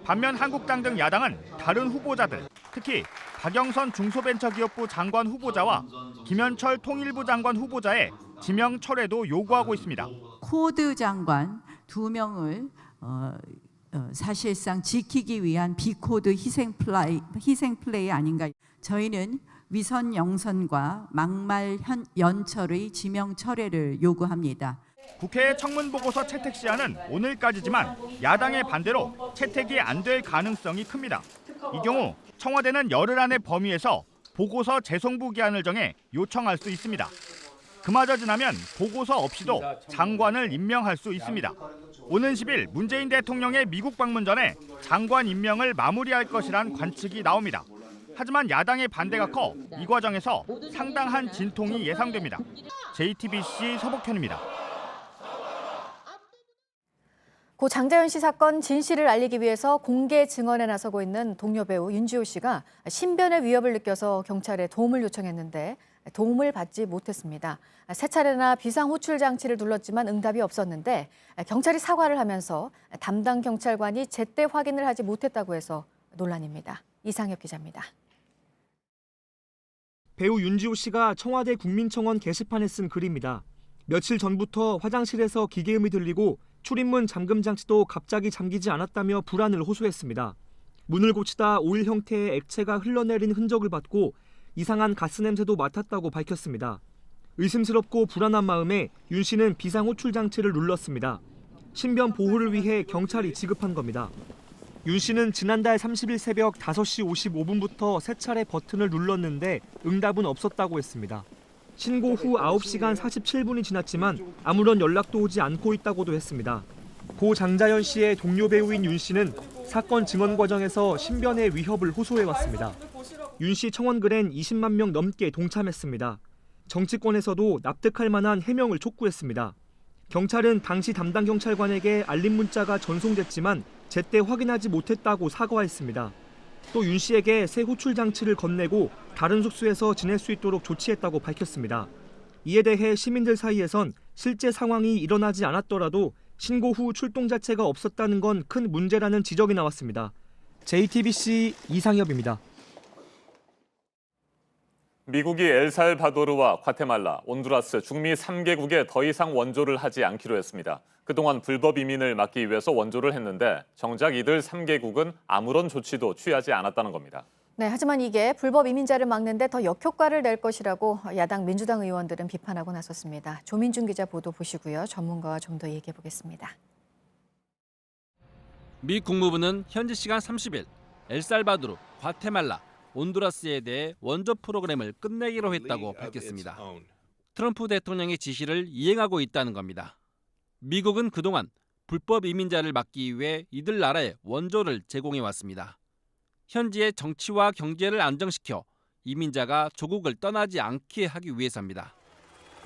반면 한국당 등 야당은 다른 후보자들, 특히 박영선 중소벤처기업부 장관 후보자와 김현철 통일부 장관 후보자의 지명 철회도 요구하고 있습니다. 코드 장관 2명을 사실상 지키기 위한 비코드 희생 플레이 아닌가. 저희는 위선 영선과 막말 연철의 지명 철회를 요구합니다. 국회의 청문보고서 채택 시한은 오늘까지지만 야당의 반대로 채택이 안 될 가능성이 큽니다. 이 경우 청와대는 열흘 안의 범위에서 보고서 재송부 기한을 정해 요청할 수 있습니다. 그마저 지나면 보고서 없이도 장관을 임명할 수 있습니다. 오는 10일 문재인 대통령의 미국 방문 전에 장관 임명을 마무리할 것이란 관측이 나옵니다. 하지만 야당의 반대가 커 이 과정에서 상당한 진통이 예상됩니다. JTBC 서복현입니다. 고 장자연 씨 사건 진실을 알리기 위해서 공개 증언에 나서고 있는 동료 배우 윤지호 씨가 신변의 위협을 느껴서 경찰에 도움을 요청했는데 도움을 받지 못했습니다. 세 차례나 비상호출 장치를 눌렀지만 응답이 없었는데 경찰이 사과를 하면서 담당 경찰관이 제때 확인을 하지 못했다고 해서 논란입니다. 이상엽 기자입니다. 배우 윤지호 씨가 청와대 국민청원 게시판에 쓴 글입니다. 며칠 전부터 화장실에서 기계음이 들리고 출입문 잠금 장치도 갑자기 잠기지 않았다며 불안을 호소했습니다. 문을 고치다 오일 형태의 액체가 흘러내린 흔적을 봤고 이상한 가스 냄새도 맡았다고 밝혔습니다. 의심스럽고 불안한 마음에 윤 씨는 비상호출 장치를 눌렀습니다. 신변 보호를 위해 경찰이 지급한 겁니다. 윤 씨는 지난달 30일 새벽 5시 55분부터 세 차례 버튼을 눌렀는데 응답은 없었다고 했습니다. 신고 후 9시간 47분이 지났지만 아무런 연락도 오지 않고 있다고도 했습니다. 고 장자연 씨의 동료 배우인 윤 씨는 사건 증언 과정에서 신변의 위협을 호소해왔습니다. 윤 씨 청원글엔 20만 명 넘게 동참했습니다. 정치권에서도 납득할 만한 해명을 촉구했습니다. 경찰은 당시 담당 경찰관에게 알림 문자가 전송됐지만 제때 확인하지 못했다고 사과했습니다. 또 윤 씨에게 새 호출 장치를 건네고 다른 숙소에서 지낼 수 있도록 조치했다고 밝혔습니다. 이에 대해 시민들 사이에선 실제 상황이 일어나지 않았더라도 신고 후 출동 자체가 없었다는 건 큰 문제라는 지적이 나왔습니다. JTBC 이상엽입니다. 미국이 엘살바도르와 과테말라, 온두라스, 중미 3개국에 더 이상 원조를 하지 않기로 했습니다. 그동안 불법 이민을 막기 위해서 원조를 했는데 정작 이들 3개국은 아무런 조치도 취하지 않았다는 겁니다. 네, 하지만 이게 불법 이민자를 막는 데 더 역효과를 낼 것이라고 야당 민주당 의원들은 비판하고 나섰습니다. 조민준 기자 보도 보시고요. 전문가와 좀 더 얘기해 보겠습니다. 미 국무부는 현지 시간 30일 엘살바도르, 과테말라, 온두라스에 대해 원조 프로그램을 끝내기로 했다고 밝혔습니다. 트럼프 대통령의 지시를 이행하고 있다는 겁니다. 미국은 그동안 불법 이민자를 막기 위해 이들 나라에 원조를 제공해 왔습니다. 현지의 정치와 경제를 안정시켜 이민자가 조국을 떠나지 않게 하기 위해서입니다.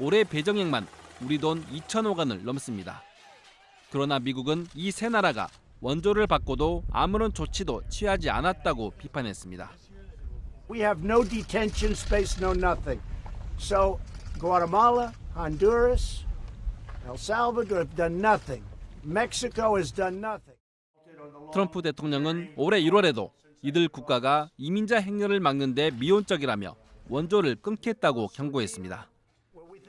올해 배정액만 우리 돈 2천억 원을 넘습니다. 그러나 미국은 이 세 나라가 원조를 받고도 아무런 조치도 취하지 않았다고 비판했습니다. We have no detention space, no nothing. So Guatemala, Honduras, El Salvador have done nothing. Mexico has done nothing. 트럼프 대통령은 올해 1월에도 이들 국가가 이민자 행렬을 막는 데 미온적이라며 원조를 끊겠다고 경고했습니다.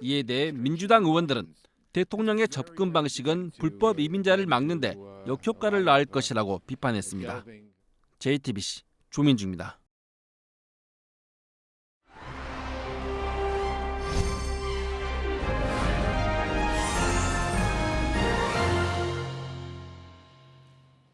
이에 대해 민주당 의원들은 대통령의 접근 방식은 불법 이민자를 막는 데 역효과를 낳을 것이라고 비판했습니다. JTBC 조민주입니다.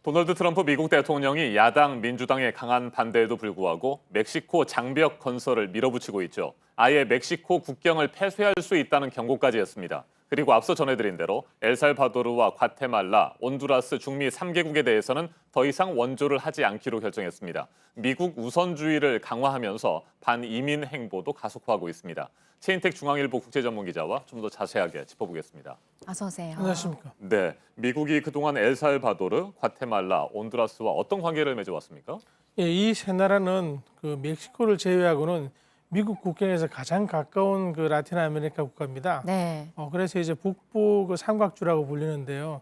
도널드 트럼프 미국 대통령이 야당 민주당의 강한 반대에도 불구하고 멕시코 장벽 건설을 밀어붙이고 있죠. 아예 멕시코 국경을 폐쇄할 수 있다는 경고까지 했습니다. 그리고 앞서 전해드린 대로 엘살바도르와 과테말라, 온두라스, 중미 3개국에 대해서는 더 이상 원조를 하지 않기로 결정했습니다. 미국 우선주의를 강화하면서 반이민 행보도 가속화하고 있습니다. 최인택 중앙일보 국제전문기자와 좀 더 자세하게 짚어보겠습니다. 어서 오세요. 안녕하십니까. 네, 미국이 그동안 엘살바도르, 과테말라, 온두라스와 어떤 관계를 맺어왔습니까? 예, 이 세 나라는 그 멕시코를 제외하고는 미국 국경에서 가장 가까운 그 라틴 아메리카 국가입니다. 네. 그래서 이제 북부 그 삼각주라고 불리는데요.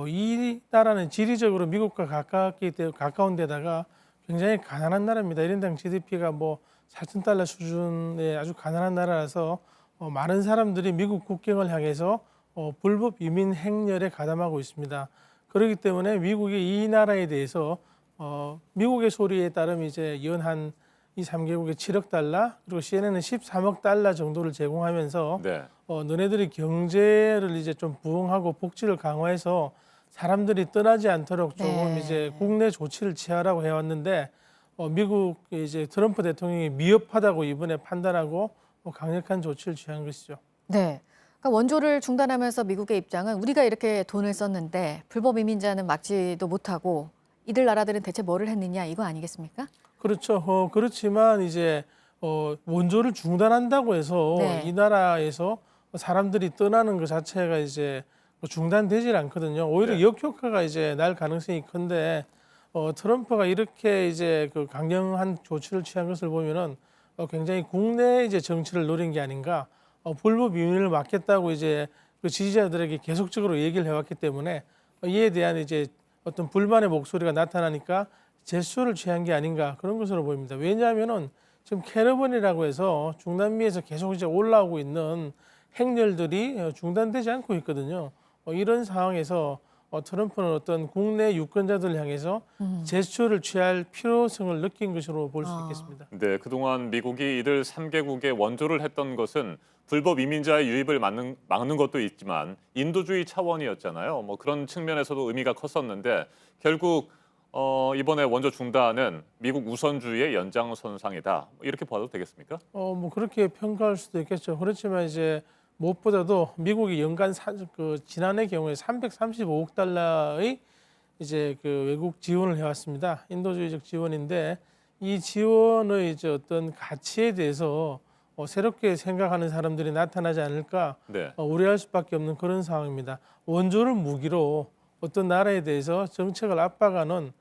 이 나라는 지리적으로 미국과 가까운 데다가 굉장히 가난한 나라입니다. 1인당 GDP가 뭐 $4,000 수준의 아주 가난한 나라라서 많은 사람들이 미국 국경을 향해서 불법 이민 행렬에 가담하고 있습니다. 그렇기 때문에 미국이 이 나라에 대해서 미국의 소리에 따르면 이제 연한 이 3개국에 7억 달러 그리고 CNN은 13억 달러 정도를 제공하면서 네. 너네들이 경제를 이제 좀 부흥하고 복지를 강화해서 사람들이 떠나지 않도록 조금 네. 이제 국내 조치를 취하라고 해왔는데 미국 이제 트럼프 대통령이 미흡하다고 이번에 판단하고 강력한 조치를 취한 것이죠. 네. 그러니까 원조를 중단하면서 미국의 입장은 우리가 이렇게 돈을 썼는데 불법 이민자는 막지도 못하고 이들 나라들은 대체 뭐를 했느냐 이거 아니겠습니까? 그렇죠. 그렇지만 이제 원조를 중단한다고 해서 네. 이 나라에서 사람들이 떠나는 것 자체가 이제 중단되질 않거든요. 오히려 네. 역효과가 이제 날 가능성이 큰데 트럼프가 이렇게 이제 그 강경한 조치를 취한 것을 보면은 굉장히 국내 이제 정치를 노린 게 아닌가. 불법 이민을 막겠다고 이제 그 지지자들에게 계속적으로 얘기를 해왔기 때문에 이에 대한 이제 어떤 불만의 목소리가 나타나니까 제스처를 취한 게 아닌가 그런 것으로 보입니다. 왜냐하면은 지금 캐러번이라고 해서 중남미에서 계속 이제 올라오고 있는 행렬들이 중단되지 않고 있거든요. 이런 상황에서 트럼프는 어떤 국내 유권자들을 향해서 제스처를 취할 필요성을 느낀 것으로 볼 수 있겠습니다. 네, 그동안 미국이 이들 3개국에 원조를 했던 것은 불법 이민자의 유입을 막는 것도 있지만 인도주의 차원이었잖아요. 뭐 그런 측면에서도 의미가 컸었는데 결국 이번에 원조 중단은 미국 우선주의의 연장선상이다. 이렇게 봐도 되겠습니까? 뭐 그렇게 평가할 수도 있겠죠. 그렇지만 이제 무엇보다도 미국이 연간 지난해 경우에 335억 달러의 이제 그 외국 지원을 해왔습니다. 인도주의적 지원인데 이 지원의 이제 어떤 가치에 대해서 새롭게 생각하는 사람들이 나타나지 않을까 네. 우려할 수밖에 없는 그런 상황입니다. 원조를 무기로 어떤 나라에 대해서 정책을 압박하는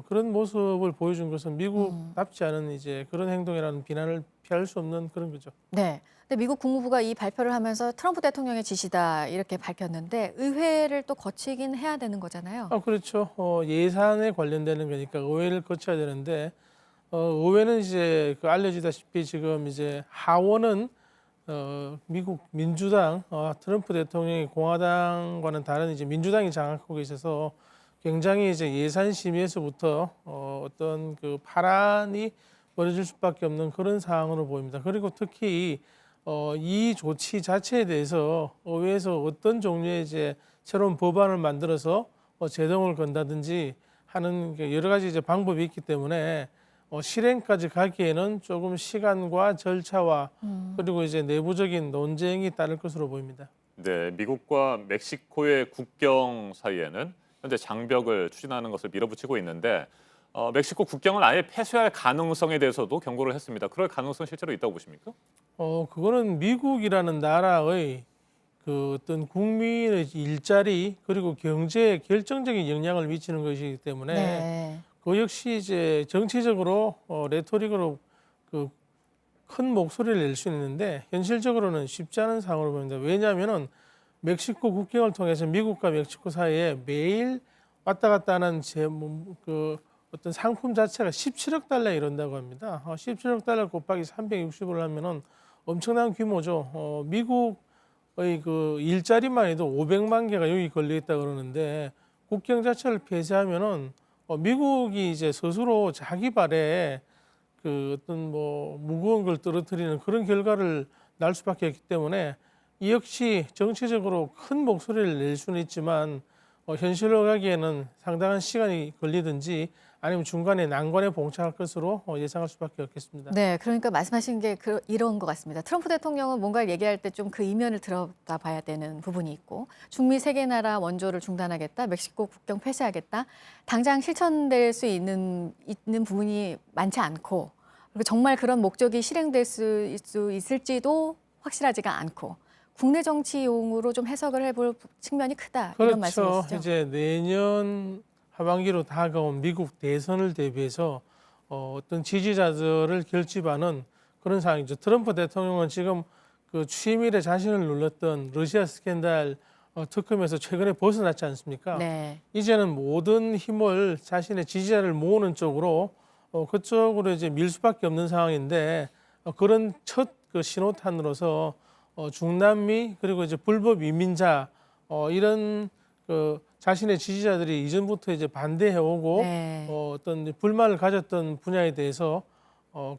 그런 모습을 보여준 것은 미국답지 않은 이제 그런 행동이라는 비난을 피할 수 없는 그런 거죠. 네. 근데 미국 국무부가 이 발표를 하면서 트럼프 대통령의 지시다 이렇게 밝혔는데 의회를 또 거치긴 해야 되는 거잖아요. 그렇죠. 예산에 관련되는 거니까 의회를 거쳐야 되는데 의회는 이제 그 알려지다시피 지금 이제 하원은 미국 민주당 트럼프 대통령이 공화당과는 다른 이제 민주당이 장악하고 있어서 굉장히 이제 예산 심의에서부터 어떤 그 파란이 벌어질 수밖에 없는 그런 상황으로 보입니다. 그리고 특히 이 조치 자체에 대해서 의회에서 어떤 종류의 이제 새로운 법안을 만들어서 제동을 건다든지 하는 여러 가지 이제 방법이 있기 때문에 실행까지 가기에는 조금 시간과 절차와 그리고 이제 내부적인 논쟁이 따를 것으로 보입니다. 네, 미국과 멕시코의 국경 사이에는 현재 장벽을 추진하는 것을 밀어붙이고 있는데 멕시코 국경을 아예 폐쇄할 가능성에 대해서도 경고를 했습니다. 그럴 가능성 실제로 있다고 보십니까? 그거는 미국이라는 나라의 그 어떤 국민의 일자리 그리고 경제에 결정적인 영향을 미치는 것이기 때문에 네. 그 역시 이제 정치적으로 레토릭으로 그 큰 목소리를 낼 수 있는데 현실적으로는 쉽지 않은 상황으로 보입니다. 왜냐하면은 멕시코 국경을 통해서 미국과 멕시코 사이에 매일 왔다 갔다 하는 그 어떤 상품 자체가 17억 달러에 이른다고 합니다. 17억 달러 곱하기 360을 하면은 엄청난 규모죠. 미국의 그 일자리만 해도 500만 개가 여기 걸려 있다 그러는데 국경 자체를 폐쇄하면은 미국이 이제 스스로 자기 발에 그 어떤 뭐 무거운 걸 떨어뜨리는 그런 결과를 날 수밖에 없기 때문에 이 역시 정치적으로 큰 목소리를 낼 수는 있지만 현실로 가기에는 상당한 시간이 걸리든지 아니면 중간에 난관에 봉착할 것으로 예상할 수밖에 없겠습니다. 네, 그러니까 말씀하신 게 이런 것 같습니다. 트럼프 대통령은 뭔가를 얘기할 때 좀 그 이면을 들여다 봐야 되는 부분이 있고 중미 세 개 나라 원조를 중단하겠다, 멕시코 국경 폐쇄하겠다, 당장 실천될 수 있는 부분이 많지 않고 그리고 정말 그런 목적이 실행될 수 있을지도 확실하지가 않고 국내 정치용으로 좀 해석을 해볼 측면이 크다 이런 말씀이시죠? 그렇죠. 이제 내년 하반기로 다가온 미국 대선을 대비해서 어떤 지지자들을 결집하는 그런 상황이죠. 트럼프 대통령은 지금 그 취임일에 자신을 눌렀던 러시아 스캔들 특검에서 최근에 벗어났지 않습니까? 네. 이제는 모든 힘을 자신의 지지자를 모으는 쪽으로 그쪽으로 이제 밀 수밖에 없는 상황인데 그런 첫 그 신호탄으로서 중남미 그리고 이제 불법 이민자 이런 그 자신의 지지자들이 이전부터 이제 반대해오고 네. 어떤 불만을 가졌던 분야에 대해서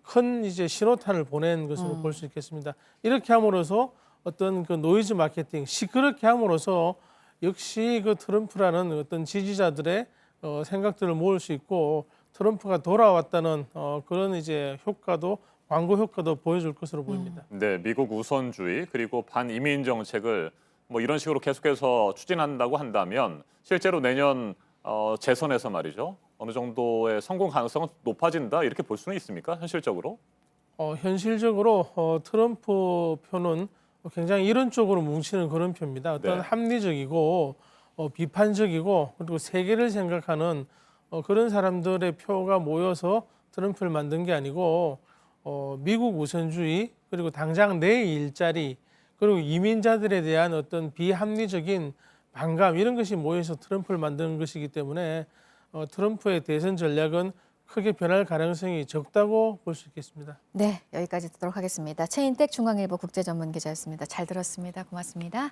큰 이제 신호탄을 보낸 것으로 볼 수 있겠습니다. 이렇게 함으로써 어떤 그 노이즈 마케팅, 시끄럽게 함으로써 역시 그 트럼프라는 어떤 지지자들의 생각들을 모을 수 있고 트럼프가 돌아왔다는 그런 이제 효과도 광고 효과도 보여줄 것으로 보입니다. 네, 미국 우선주의 그리고 반이민 정책을 뭐 이런 식으로 계속해서 추진한다고 한다면 실제로 내년 재선에서 말이죠. 어느 정도의 성공 가능성은 높아진다 이렇게 볼 수는 있습니까? 현실적으로? 현실적으로 트럼프 표는 굉장히 이런 쪽으로 뭉치는 그런 표입니다. 어떤 네. 합리적이고 비판적이고 그리고 세계를 생각하는 그런 사람들의 표가 모여서 트럼프를 만든 게 아니고 미국 우선주의 그리고 당장 내 일자리 그리고 이민자들에 대한 어떤 비합리적인 반감 이런 것이 모여서 트럼프를 만든 것이기 때문에 트럼프의 대선 전략은 크게 변할 가능성이 적다고 볼 수 있겠습니다. 네, 여기까지 듣도록 하겠습니다. 최인택 중앙일보 국제전문기자였습니다. 잘 들었습니다. 고맙습니다.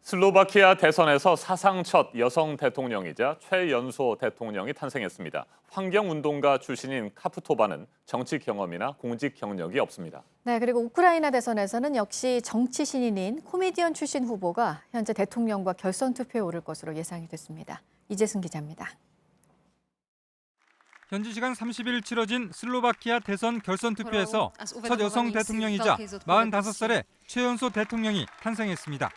슬로바키아 대선에서 사상 첫 여성 대통령이자 최연소 대통령이 탄생했습니다. 환경운동가 출신인 카프토바는 정치 경험이나 공직 경력이 없습니다. 네, 그리고 우크라이나 대선에서는 역시 정치 신인인 코미디언 출신 후보가 현재 대통령과 결선 투표에 오를 것으로 예상이 됐습니다. 이재승 기자입니다. 현지 시간 30일 치러진 슬로바키아 대선 결선 투표에서 첫 여성 대통령이자 45살의 최연소 대통령이 탄생했습니다.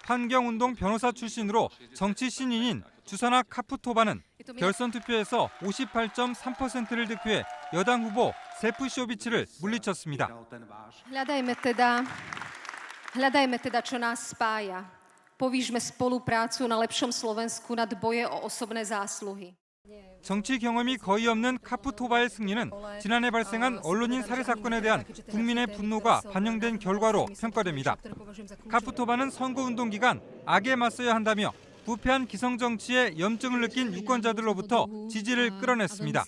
환경운동 변호사 출신으로 정치 신인인 주사나 카프토바는 결선 투표에서 58.3%를 득표해 여당 후보 세프쇼비치를 물리쳤습니다. Hľadajme teda, čo nás spája. Povýšme spoluprácu na lepšom Slovensku nad boje o osobné zásluhy. 정치 경험이 거의 없는 카프토바의 승리는 지난해 발생한 언론인 살해 사건에 대한 국민의 분노가 반영된 결과로 평가됩니다. 카프토바는 선거운동 기간 악에 맞서야 한다며 부패한 기성정치에 염증을 느낀 유권자들로부터 지지를 끌어냈습니다.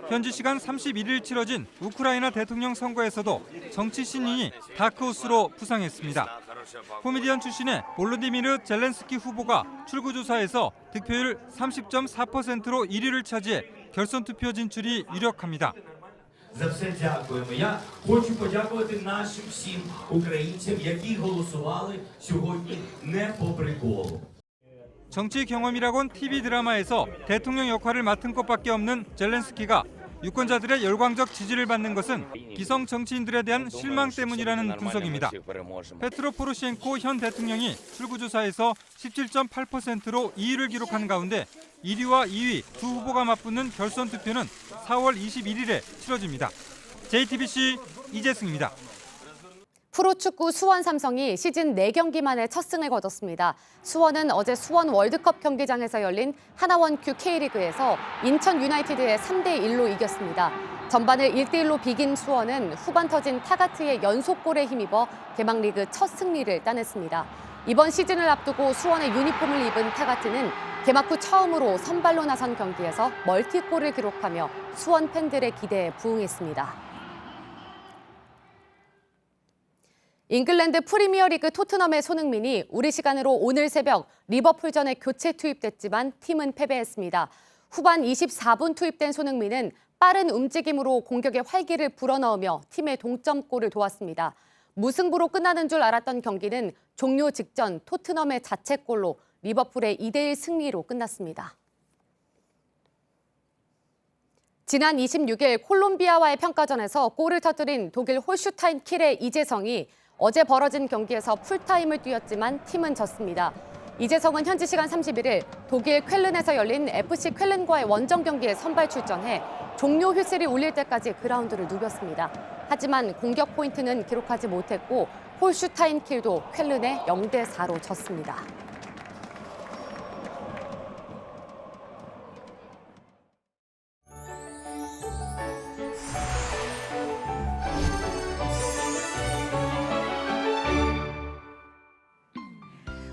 현지 시간 31일 치러진 우크라이나 대통령 선거에서도 정치 신인이 다크호스로 부상했습니다. 코미디언 출신의 볼로디미르 젤렌스키 후보가 출구조사에서 득표율 30.4%로 1위를 차지해 결선 투표 진출이 유력합니다. За все дякуємо. Я хочу подякувати нашим всім українцям, які голосували сьогодні не по приколу. 정치 경험이라곤 TV 드라마에서 대통령 역할을 맡은 것밖에 없는 젤렌스키가 유권자들의 열광적 지지를 받는 것은 기성 정치인들에 대한 실망 때문이라는 분석입니다. 페트로 포로셴코 현 대통령이 출구조사에서 17.8%로 2위를 기록한 가운데 1위와 2위 두 후보가 맞붙는 결선 투표는 4월 21일에 치러집니다. JTBC 이재승입니다. 프로축구 수원 삼성이 시즌 4경기 만에 첫 승을 거뒀습니다. 수원은 어제 수원 월드컵 경기장에서 열린 하나원큐 K리그에서 인천 유나이티드에 3대1로 이겼습니다. 전반을 1대1로 비긴 수원은 후반 터진 타가트의 연속골에 힘입어 개막리그 첫 승리를 따냈습니다. 이번 시즌을 앞두고 수원의 유니폼을 입은 타가트는 개막 후 처음으로 선발로 나선 경기에서 멀티골을 기록하며 수원 팬들의 기대에 부응했습니다. 잉글랜드 프리미어리그 토트넘의 손흥민이 우리 시간으로 오늘 새벽 리버풀전에 교체 투입됐지만 팀은 패배했습니다. 후반 24분 투입된 손흥민은 빠른 움직임으로 공격의 활기를 불어넣으며 팀의 동점골을 도왔습니다. 무승부로 끝나는 줄 알았던 경기는 종료 직전 토트넘의 자책골로 리버풀의 2대1 승리로 끝났습니다. 지난 26일 콜롬비아와의 평가전에서 골을 터뜨린 독일 홀슈타인 킬의 이재성이 어제 벌어진 경기에서 풀타임을 뛰었지만 팀은 졌습니다. 이재성은 현지 시간 31일 독일 쾰른에서 열린 FC 쾰른과의 원정 경기에 선발 출전해 종료 휘슬이 울릴 때까지 그라운드를 누볐습니다. 하지만 공격 포인트는 기록하지 못했고 홀슈타인 킬도 쾰른에 0대4로 졌습니다.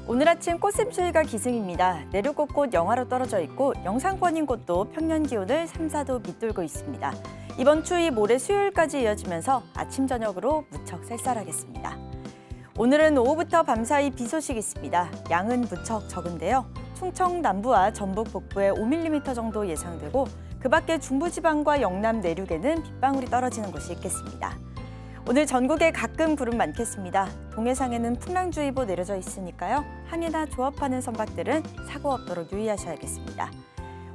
오늘 아침 꽃샘추위가 기승입니다. 내륙 곳곳 영하로 떨어져 있고 영상권인 곳도 평년 기온을 3, 4도 밑돌고 있습니다. 이번 추위 모레 수요일까지 이어지면서 아침 저녁으로 무척 쌀쌀하겠습니다. 오늘은 오후부터 밤사이 비 소식이 있습니다. 양은 무척 적은데요. 충청 남부와 전북 북부에 5mm 정도 예상되고 그 밖에 중부지방과 영남 내륙에는 빗방울이 떨어지는 곳이 있겠습니다. 오늘 전국에 가끔 구름 많겠습니다. 동해상에는 풍랑주의보 내려져 있으니까요. 항해나 조업하는 선박들은 사고 없도록 유의하셔야겠습니다.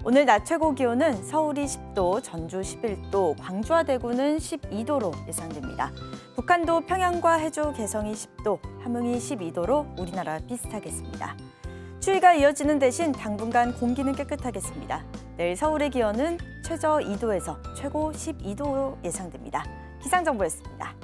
오늘 낮 최고 기온은 서울이 10도, 전주 11도, 광주와 대구는 12도로 예상됩니다. 북한도 평양과 해주, 개성이 10도, 함흥이 12도로 우리나라 비슷하겠습니다. 추위가 이어지는 대신 당분간 공기는 깨끗하겠습니다. 내일 서울의 기온은 최저 2도에서 최고 12도로 예상됩니다. 기상정보였습니다.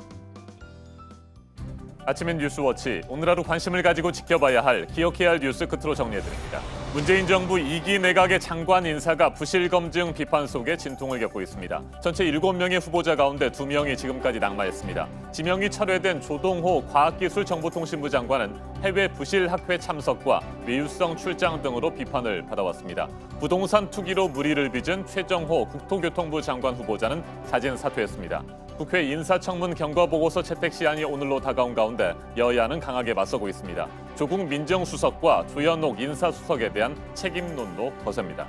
아침엔 뉴스워치, 오늘 하루 관심을 가지고 지켜봐야 할, 기억해야 할 뉴스 끝으로 정리해드립니다. 문재인 정부 2기 내각의 장관 인사가 부실검증 비판 속에 진통을 겪고 있습니다. 전체 7명의 후보자 가운데 2명이 지금까지 낙마했습니다. 지명이 철회된 조동호 과학기술정보통신부 장관은 해외 부실학회 참석과 외유성 출장 등으로 비판을 받아왔습니다. 부동산 투기로 물의를 빚은 최정호 국토교통부 장관 후보자는 자진 사퇴했습니다. 국회 인사청문 경과보고서 채택 시한이 오늘로 다가온 가운데 여야는 강하게 맞서고 있습니다. 조국 민정수석과 조현옥 인사수석에 대한 책임론도 거셉니다.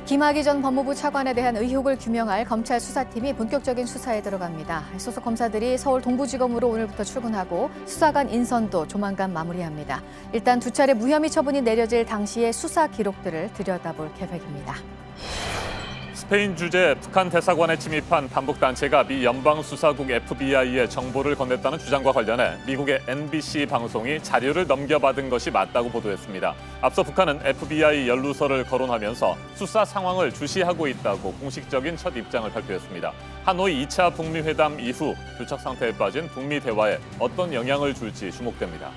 김학의 전 법무부 차관에 대한 의혹을 규명할 검찰 수사팀이 본격적인 수사에 들어갑니다. 소속 검사들이 서울 동부지검으로 오늘부터 출근하고 수사관 인선도 조만간 마무리합니다. 일단 2차례 무혐의 처분이 내려질 당시의 수사 기록들을 들여다볼 계획입니다. 스페인 주재 북한 대사관에 침입한 반북단체가 미 연방수사국 FBI에 정보를 건넸다는 주장과 관련해 미국의 NBC 방송이 자료를 넘겨받은 것이 맞다고 보도했습니다. 앞서 북한은 FBI 연루서를 거론하면서 수사 상황을 주시하고 있다고 공식적인 첫 입장을 발표했습니다. 하노이 2차 북미 회담 이후 교착 상태에 빠진 북미 대화에 어떤 영향을 줄지 주목됩니다.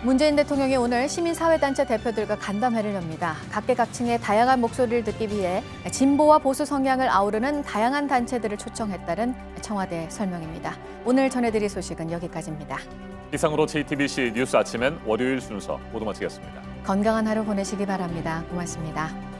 문재인 대통령이 오늘 시민사회단체 대표들과 간담회를 엽니다. 각계각층의 다양한 목소리를 듣기 위해 진보와 보수 성향을 아우르는 다양한 단체들을 초청했다는 청와대 설명입니다. 오늘 전해드릴 소식은 여기까지입니다. 이상으로 JTBC 뉴스 아침엔 월요일 순서 모두 마치겠습니다. 건강한 하루 보내시기 바랍니다. 고맙습니다.